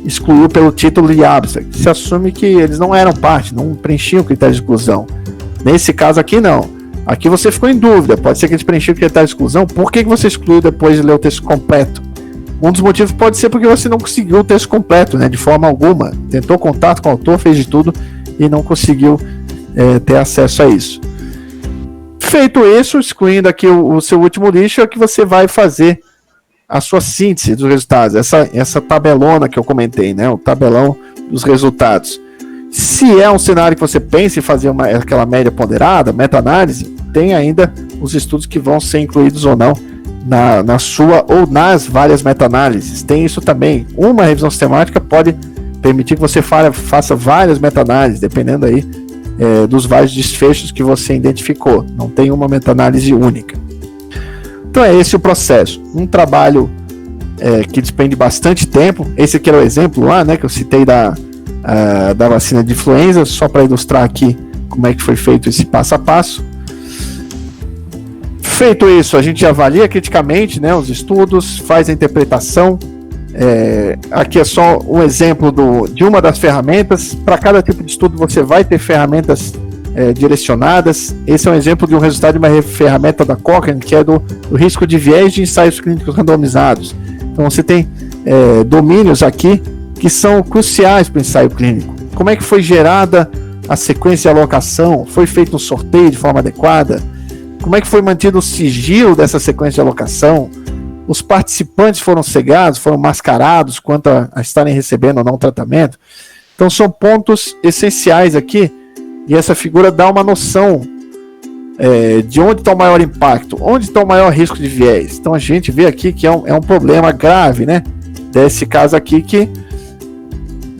excluiu pelo título de abstract. Se assume que eles não eram parte, não preenchiam o critério de exclusão. Nesse caso aqui, não. Aqui você ficou em dúvida, pode ser que eles preenchiam o critério de exclusão, por que você excluiu depois de ler o texto completo? Um dos motivos pode ser porque você não conseguiu o texto completo, né, de forma alguma. Tentou contato com o autor, fez de tudo e não conseguiu ter acesso a isso. Feito isso, excluindo aqui o seu último lixo, é que você vai fazer a sua síntese dos resultados. Essa tabelona que eu comentei, né, o tabelão dos resultados. Se é um cenário que você pensa em fazer aquela média ponderada, meta-análise, tem ainda os estudos que vão ser incluídos ou não na sua ou nas várias meta-análises. Tem isso também. Uma revisão sistemática pode permitir que você faça várias meta-análises, dependendo aí dos vários desfechos que você identificou. Não tem uma meta-análise única. Então é esse o processo. Um trabalho que despende bastante tempo. Esse aqui era o exemplo lá, né, que eu citei da vacina de influenza, só para ilustrar aqui como é que foi feito esse passo a passo. Feito isso, a gente avalia criticamente, né, os estudos, faz a interpretação. Aqui é só um exemplo de uma das ferramentas. Para cada tipo de estudo você vai ter ferramentas direcionadas. Esse é um exemplo de um resultado de uma ferramenta da Cochrane, que é do risco de viés de ensaios clínicos randomizados. Então você tem domínios aqui que são cruciais para o ensaio clínico. Como é que foi gerada a sequência de alocação? Foi feito um sorteio de forma adequada? Como é que foi mantido o sigilo dessa sequência de alocação? Os participantes foram cegados, foram mascarados quanto a estarem recebendo ou não tratamento? Então são pontos essenciais aqui, e essa figura dá uma noção de onde está o maior impacto, onde está o maior risco de viés. Então a gente vê aqui que é um problema grave, né? Desse caso aqui que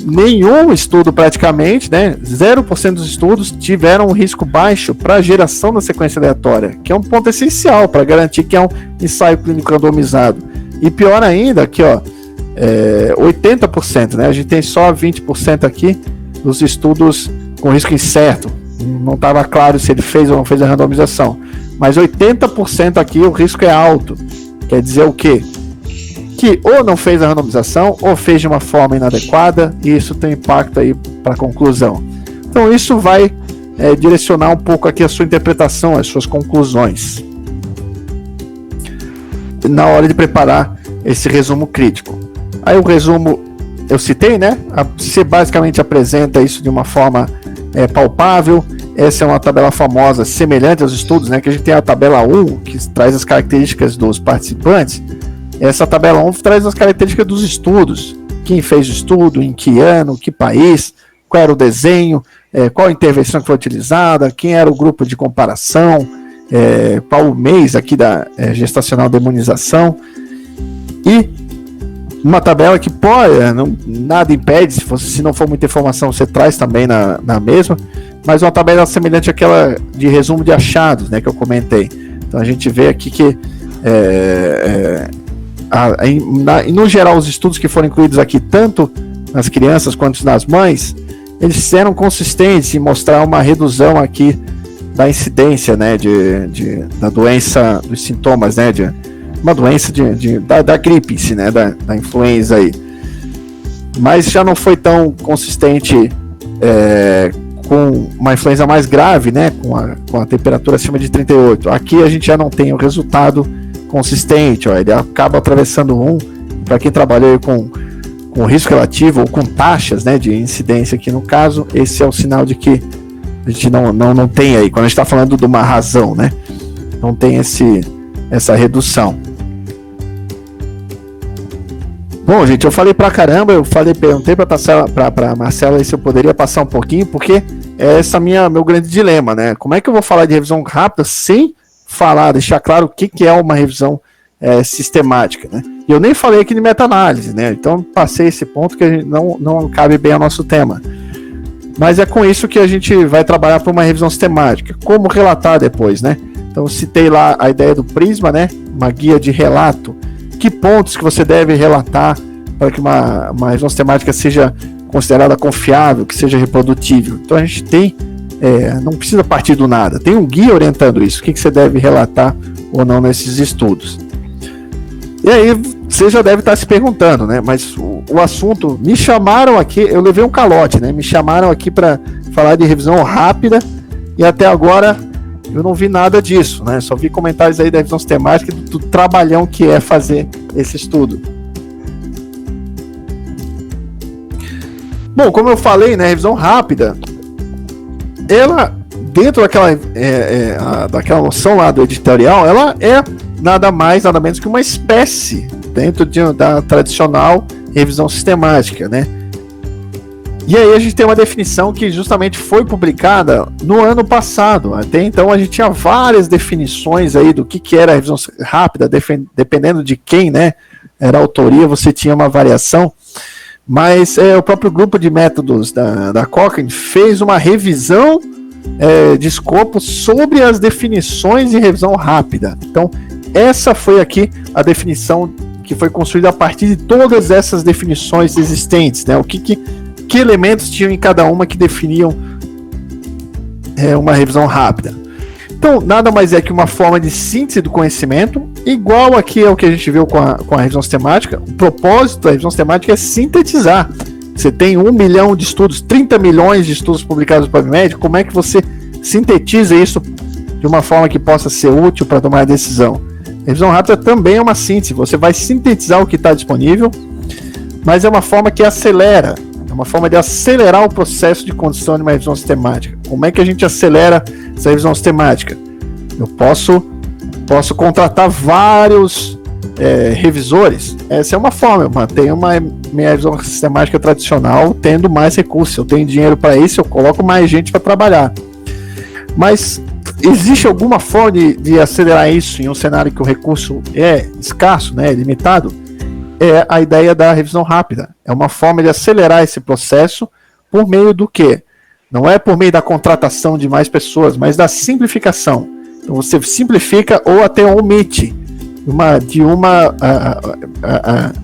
nenhum estudo praticamente, né? 0% dos estudos tiveram um risco baixo para a geração da sequência aleatória, que é um ponto essencial para garantir que é um ensaio clínico randomizado. E pior ainda, aqui ó, 80%, né? A gente tem só 20% aqui dos estudos com risco incerto. Não estava claro se ele fez ou não fez a randomização. Mas 80% aqui o risco é alto. Quer dizer o quê? Que ou não fez a randomização ou fez de uma forma inadequada, e isso tem impacto aí para a conclusão. Então isso vai direcionar um pouco aqui a sua interpretação, as suas conclusões na hora de preparar esse resumo crítico. Aí o resumo eu citei, né? Você basicamente apresenta isso de uma forma palpável. Essa é uma tabela famosa, semelhante aos estudos, né? Que a gente tem a tabela 1, que traz as características dos participantes. Essa tabela 1 traz as características dos estudos. Quem fez o estudo, em que ano, que país, qual era o desenho, qual a intervenção que foi utilizada, quem era o grupo de comparação, qual o mês aqui da gestacional da imunização. E uma tabela que nada impede, se não for muita informação, você traz também na mesma, mas uma tabela semelhante àquela de resumo de achados, né, que eu comentei. Então a gente vê aqui que no geral os estudos que foram incluídos aqui, tanto nas crianças quanto nas mães, eles eram consistentes em mostrar uma redução aqui da incidência, né, da doença, dos sintomas, né, uma doença da gripe, né, da influenza aí. Mas já não foi tão consistente com uma influenza mais grave, né, com a temperatura acima de 38. Aqui a gente já não tem o resultado consistente, ó, ele acaba atravessando para quem trabalhou com risco relativo ou com taxas, né, de incidência aqui no caso, esse é o sinal de que a gente não tem aí, quando a gente está falando de uma razão, né, não tem essa redução. Bom, gente, eu falei pra caramba, perguntei pra Marcela se eu poderia passar um pouquinho, porque esse é meu grande dilema, né? Como é que eu vou falar de revisão rápida sem deixar claro o que é uma revisão sistemática, né? E eu nem falei aqui de meta-análise, né? Então passei esse ponto que não cabe bem ao nosso tema. Mas é com isso que a gente vai trabalhar para uma revisão sistemática. Como relatar depois, né? Então eu citei lá a ideia do Prisma, né? Uma guia de relato. Que pontos que você deve relatar para que uma revisão sistemática seja considerada confiável, que seja reprodutível. Então a gente tem, não precisa partir do nada, tem um guia orientando isso, o que você deve relatar ou não nesses estudos. E aí você já deve estar se perguntando, né? Mas o assunto, me chamaram aqui, eu levei um calote, né? Me chamaram aqui para falar de revisão rápida e até agora eu não vi nada disso, né? Só vi comentários aí da revisão sistemática do trabalhão que é fazer esse estudo. Bom, como eu falei, né, revisão rápida, ela, dentro daquela noção lá do editorial, ela é nada mais, nada menos que uma espécie dentro da tradicional revisão sistemática, né? E aí a gente tem uma definição que justamente foi publicada no ano passado. Até então a gente tinha várias definições aí do que era a revisão rápida, dependendo de quem, né, era a autoria, você tinha uma variação. Mas o próprio grupo de métodos da Cochrane fez uma revisão de escopo sobre as definições de revisão rápida. Então essa foi aqui a definição que foi construída a partir de todas essas definições existentes, né? Que elementos tinham em cada uma que definiam uma revisão rápida. Então, nada mais é que uma forma de síntese do conhecimento, igual aqui é o que a gente viu com a revisão sistemática. O propósito da revisão sistemática é sintetizar. Você tem 1 milhão de estudos, 30 milhões de estudos publicados no PubMed, como é que você sintetiza isso de uma forma que possa ser útil para tomar a decisão? A revisão rápida também é uma síntese, você vai sintetizar o que está disponível, mas é uma forma que acelera. É uma forma de acelerar o processo de condução de uma revisão sistemática. Como é que a gente acelera essa revisão sistemática? Eu posso contratar vários revisores. Essa é uma forma. Eu mantenho minha revisão sistemática tradicional tendo mais recursos. Eu tenho dinheiro para isso, eu coloco mais gente para trabalhar. Mas existe alguma forma de acelerar isso em um cenário que o recurso é escasso, né, limitado? É a ideia da revisão rápida. É uma forma de acelerar esse processo por meio do quê? Não é por meio da contratação de mais pessoas, mas da simplificação. Então você simplifica ou até omite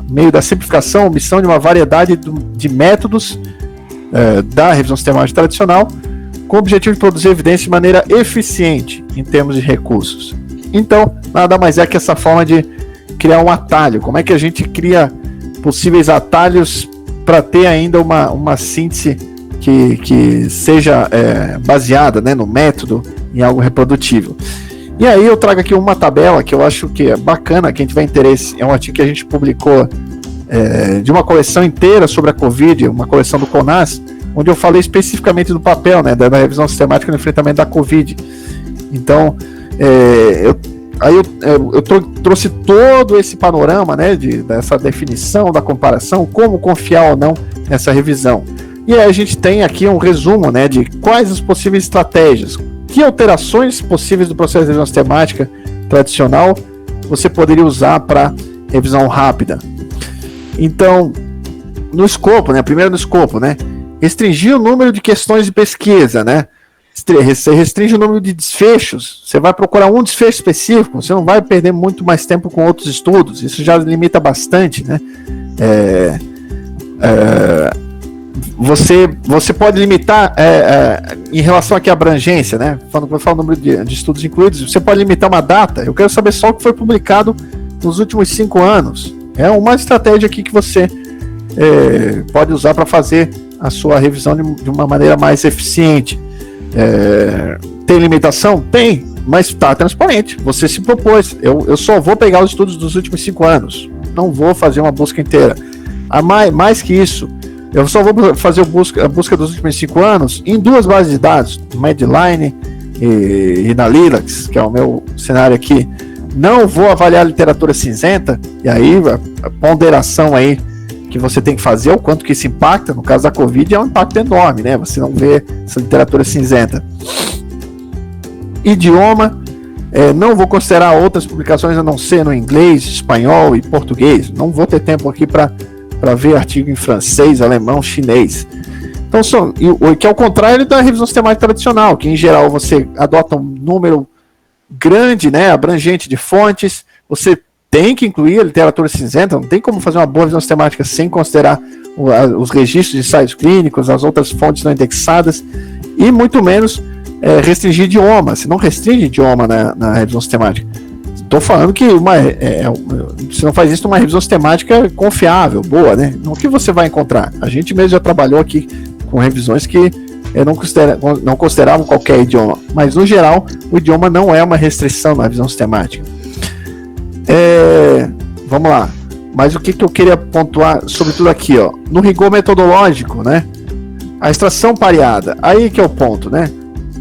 meio da simplificação, omissão de uma variedade de métodos da revisão sistemática tradicional, com o objetivo de produzir evidência de maneira eficiente em termos de recursos. Então, nada mais é que essa forma de criar um atalho. Como é que a gente cria possíveis atalhos para ter ainda uma síntese que seja baseada, né, no método, em algo reprodutível. E aí eu trago aqui uma tabela que eu acho que é bacana, quem tiver interesse, é um artigo que a gente publicou de uma coleção inteira sobre a Covid, uma coleção do CONAS, onde eu falei especificamente do papel, né, da revisão sistemática no enfrentamento da Covid. Então, eu trouxe todo esse panorama, né, dessa definição, da comparação, como confiar ou não nessa revisão. E aí a gente tem aqui um resumo, né, de quais as possíveis estratégias, que alterações possíveis do processo de revisão sistemática tradicional você poderia usar para revisão rápida. Então, no escopo, né, primeiro no escopo, né, restringir o número de questões de pesquisa, né? Você restringe o número de desfechos, você vai procurar um desfecho específico, você não vai perder muito mais tempo com outros estudos, isso já limita bastante, né? Você pode limitar em relação aqui à abrangência, né? Quando eu falo o número de estudos incluídos, você pode limitar uma data. Eu quero saber só o que foi publicado nos últimos 5 anos. É uma estratégia aqui que você pode usar para fazer a sua revisão de uma maneira mais eficiente. Tem limitação? Tem, mas está transparente. Você se propôs. Eu só vou pegar os estudos dos últimos 5 anos. Não vou fazer uma busca inteira. Mais que isso, eu só vou fazer a busca dos últimos 5 anos em 2 bases de dados, Medline e na Lilacs, que é o meu cenário aqui. Não vou avaliar a literatura cinzenta, e aí a ponderação aí que você tem que fazer, o quanto que isso impacta. No caso da Covid é um impacto enorme, né? Você não vê essa literatura cinzenta. Idioma, não vou considerar outras publicações a não ser no inglês, espanhol e português. Não vou ter tempo aqui para ver artigo em francês, alemão, chinês. Então, que é o contrário da revisão sistemática tradicional, que em geral você adota um número grande, né, abrangente de fontes, você tem que incluir a literatura cinzenta, não tem como fazer uma boa revisão sistemática sem considerar os registros de ensaios clínicos, as outras fontes não indexadas, e muito menos restringir idioma. Você não restringe idioma na revisão sistemática. Estou falando que você não faz isso numa revisão sistemática confiável, boa, né? O que você vai encontrar? A gente mesmo já trabalhou aqui com revisões que não consideravam qualquer idioma, mas no geral o idioma não é uma restrição na revisão sistemática. Vamos lá. Mas o que eu queria pontuar sobre tudo aqui, ó, no rigor metodológico, né? A extração pareada, aí que é o ponto, né?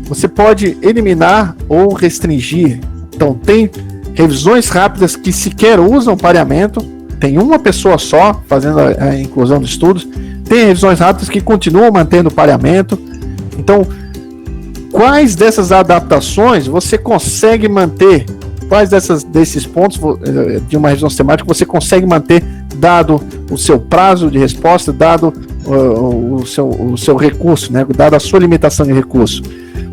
Você pode eliminar ou restringir. Então tem revisões rápidas que sequer usam pareamento, tem uma pessoa só fazendo a inclusão de estudos, tem revisões rápidas que continuam mantendo pareamento. Então, quais dessas adaptações você consegue manter? Quais desses pontos de uma revisão sistemática você consegue manter, dado o seu prazo de resposta, dado o seu recurso, né? Dado a sua limitação de recurso?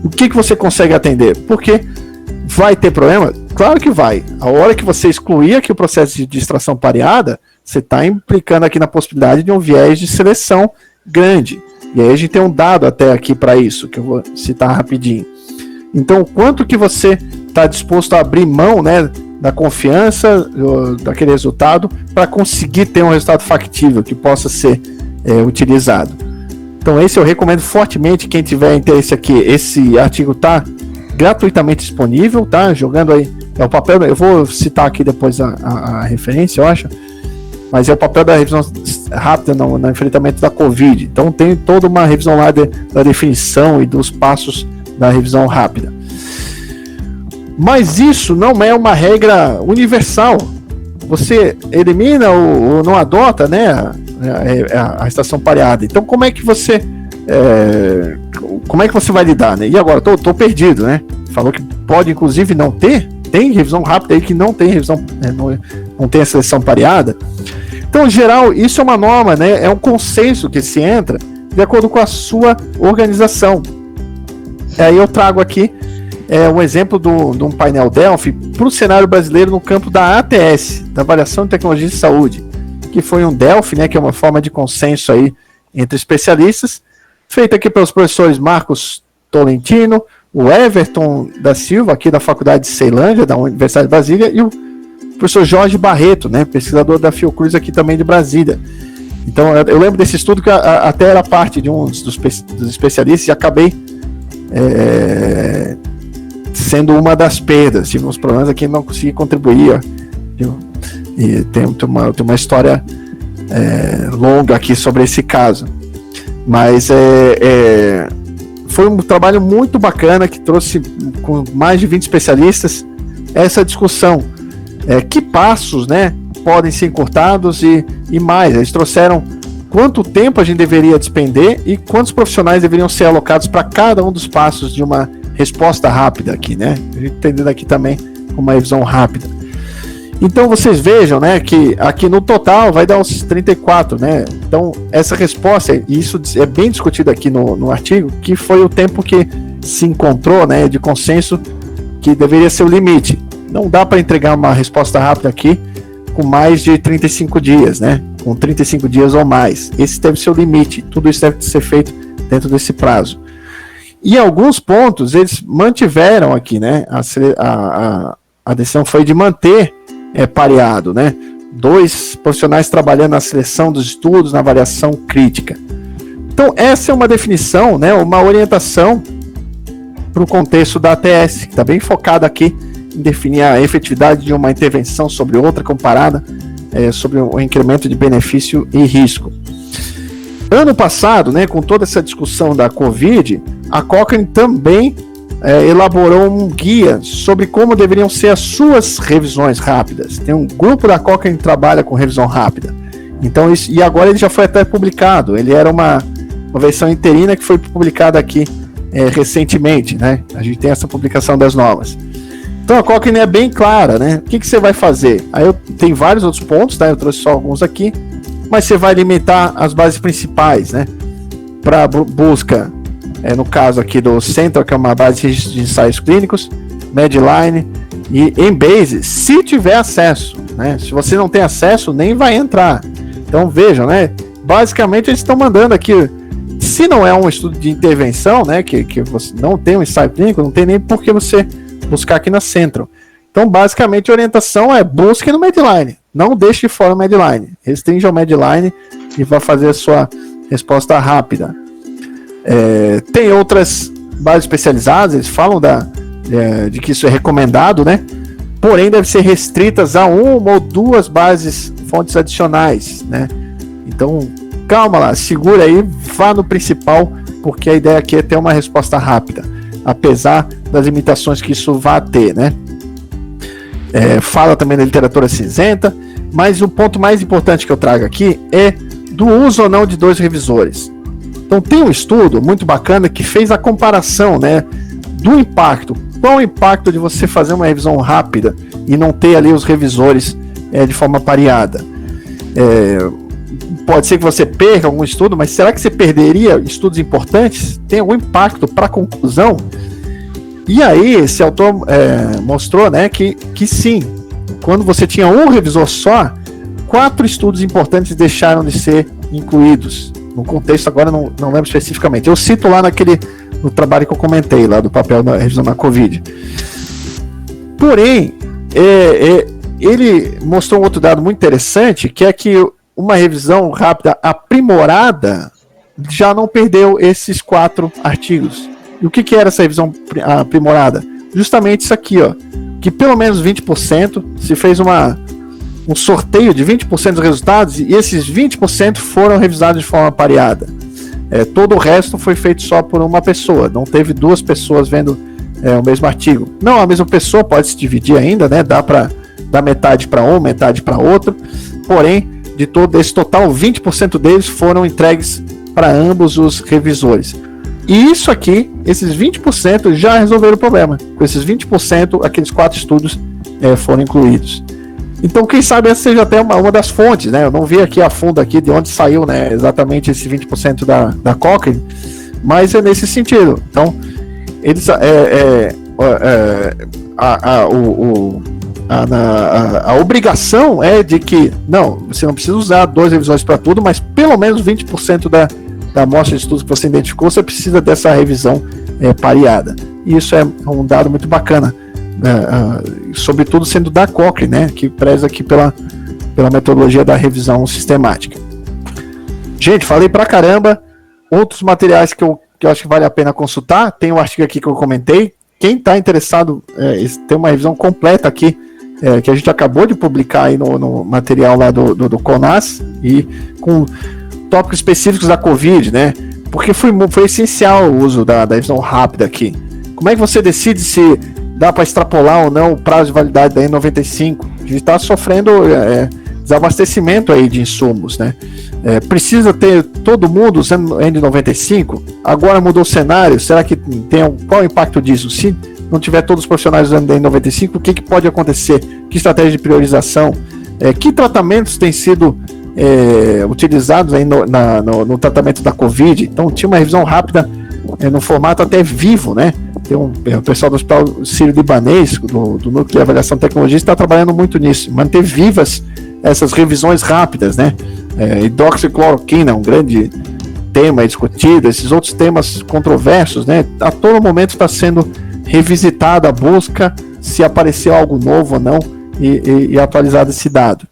O que você consegue atender? Porque vai ter problema? Claro que vai. A hora que você excluir aqui o processo de extração pareada, você está implicando aqui na possibilidade de um viés de seleção grande. E aí a gente tem um dado até aqui para isso, que eu vou citar rapidinho. Então, quanto que você está disposto a abrir mão, né, da confiança daquele resultado para conseguir ter um resultado factível que possa ser utilizado? Então, esse eu recomendo fortemente. Quem tiver interesse aqui, esse artigo está gratuitamente disponível, tá? Jogando aí, é o papel, eu vou citar aqui depois a referência, eu acho, mas é o papel da revisão rápida no enfrentamento da Covid. Então tem toda uma revisão lá da definição e dos passos da revisão rápida. Mas isso não é uma regra universal. Você elimina ou não adota, né, a estação pareada. Então como é que você vai lidar, né? E agora, tô perdido, né? falou que pode inclusive não ter, tem revisão rápida aí que não tem revisão, não tem a seleção pareada. Então, em geral, isso é uma norma, né? É um consenso que se entra de acordo com a sua organização. Aí eu trago aqui um exemplo de um painel Delphi para o cenário brasileiro no campo da ATS, da Avaliação de Tecnologia de Saúde, que foi um Delphi, né, que é uma forma de consenso aí entre especialistas, feito aqui pelos professores Marcos Tolentino, o Everton da Silva, aqui da Faculdade de Ceilândia, da Universidade de Brasília, e o professor Jorge Barreto, né, pesquisador da Fiocruz aqui também de Brasília. Então, eu lembro desse estudo que até era parte de um dos especialistas e acabei sendo uma das perdas. Tive uns problemas aqui e não consegui contribuir. E tem uma história longa aqui sobre esse caso. Mas foi um trabalho muito bacana que trouxe, com mais de 20 especialistas, essa discussão. Que passos, né, podem ser encurtados e mais. Eles trouxeram quanto tempo a gente deveria despender e quantos profissionais deveriam ser alocados para cada um dos passos de uma resposta rápida aqui, né? A gente entendendo aqui também uma revisão rápida. Então vocês vejam, né, que aqui no total vai dar uns 34, né? Então essa resposta, e isso é bem discutido aqui no artigo, que foi o tempo que se encontrou, né, de consenso que deveria ser o limite. Não dá para entregar uma resposta rápida aqui com mais de 35 dias, né? Com 35 dias ou mais. Esse deve ser o limite. Tudo isso deve ser feito dentro desse prazo. E alguns pontos eles mantiveram aqui, né? A decisão foi de manter pareado, né? 2 profissionais trabalhando na seleção dos estudos, na avaliação crítica. Então, essa é uma definição, né? Uma orientação para o contexto da ATS, que está bem focada aqui em definir a efetividade de uma intervenção sobre outra comparada, sobre o incremento de benefício e risco. Ano passado, né, com toda essa discussão da Covid, a Cochrane também elaborou um guia sobre como deveriam ser as suas revisões rápidas. Tem um grupo da Cochrane que trabalha com revisão rápida. Então, e agora ele já foi até publicado. Ele era uma versão interina que foi publicada aqui recentemente, né? A gente tem essa publicação das novas. Então a Cochrane é bem clara, né? O que você vai fazer? Aí tem vários outros pontos, tá? Eu trouxe só alguns aqui, mas você vai limitar as bases principais, né? Para busca, no caso aqui do Central, que é uma base de ensaios clínicos, Medline e Embase, se tiver acesso, né? Se você não tem acesso, nem vai entrar. Então vejam, né? Basicamente eles estão mandando aqui, se não é um estudo de intervenção, né? Que você não tem um ensaio clínico, não tem nem por que você buscar aqui na Central. Então, basicamente, a orientação é busque no Medline. Não deixe de fora o Medline. Restrinja o Medline e vá fazer a sua resposta rápida. Tem outras bases especializadas, eles falam de que isso é recomendado, né? Porém, deve ser restritas a 1 ou 2 bases, fontes adicionais, né? Então, calma lá, segura aí, vá no principal, porque a ideia aqui é ter uma resposta rápida, apesar das limitações que isso vai ter, né? Fala também da literatura cinzenta, mas o ponto mais importante que eu trago aqui é do uso ou não de 2 revisores. Então tem um estudo muito bacana que fez a comparação, né, do impacto. Qual o impacto de você fazer uma revisão rápida e não ter ali os revisores de forma pareada? Pode ser que você perca algum estudo, mas será que você perderia estudos importantes? Tem algum impacto para a conclusão? E aí, esse autor mostrou, né, que sim, quando você tinha um revisor só, 4 estudos importantes deixaram de ser incluídos. No contexto, agora não lembro especificamente. Eu cito lá no trabalho que eu comentei, lá do papel da revisão na Covid. Porém, ele mostrou um outro dado muito interessante, que é que uma revisão rápida aprimorada já não perdeu esses 4 artigos. E o que era essa revisão aprimorada? Justamente isso aqui, ó, que pelo menos 20% se fez um sorteio de 20% dos resultados e esses 20% foram revisados de forma pareada. Todo o resto foi feito só por uma pessoa, não teve 2 pessoas vendo o mesmo artigo. Não, a mesma pessoa pode se dividir ainda, né? Dá para dar metade para um, metade para outro, porém, de todo esse total, 20% deles foram entregues para ambos os revisores. E isso aqui, esses 20% já resolveram o problema. Com esses 20%, aqueles 4 estudos foram incluídos. Então, quem sabe essa seja até uma das fontes, né? Eu não vi aqui a fundo aqui de onde saiu, né, exatamente esse 20% da Cochrane, mas é nesse sentido. Então, eles a obrigação é de que, não, você não precisa usar 2 revisões para tudo, mas pelo menos 20% da amostra de estudos que você identificou, você precisa dessa revisão pareada. E isso é um dado muito bacana, sobretudo sendo da Cochrane, né, que preza aqui pela metodologia da revisão sistemática. Gente, falei pra caramba. Outros materiais que eu acho que vale a pena consultar, tem um artigo aqui que eu comentei. Quem está interessado, tem uma revisão completa aqui, que a gente acabou de publicar aí no material lá do CONAS, e com tópicos específicos da Covid, né? Porque foi essencial o uso da revisão rápida aqui. Como é que você decide se dá para extrapolar ou não o prazo de validade da N95? A gente está sofrendo desabastecimento aí de insumos, né? Precisa ter todo mundo usando N95? Agora mudou o cenário, será que qual é o impacto disso? Se não tiver todos os profissionais usando N95, o que pode acontecer? Que estratégia de priorização? Que tratamentos têm sido utilizados aí no tratamento da Covid? Então tinha uma revisão rápida no formato até vivo, né? Tem o pessoal do Hospital Sírio-Libanês, do Núcleo de Avaliação de Tecnologia, está trabalhando muito nisso, manter vivas essas revisões rápidas, né? Hidroxicloroquina, um grande tema discutido, esses outros temas controversos, né? A todo momento está sendo revisitada a busca, se apareceu algo novo ou não, e atualizado esse dado.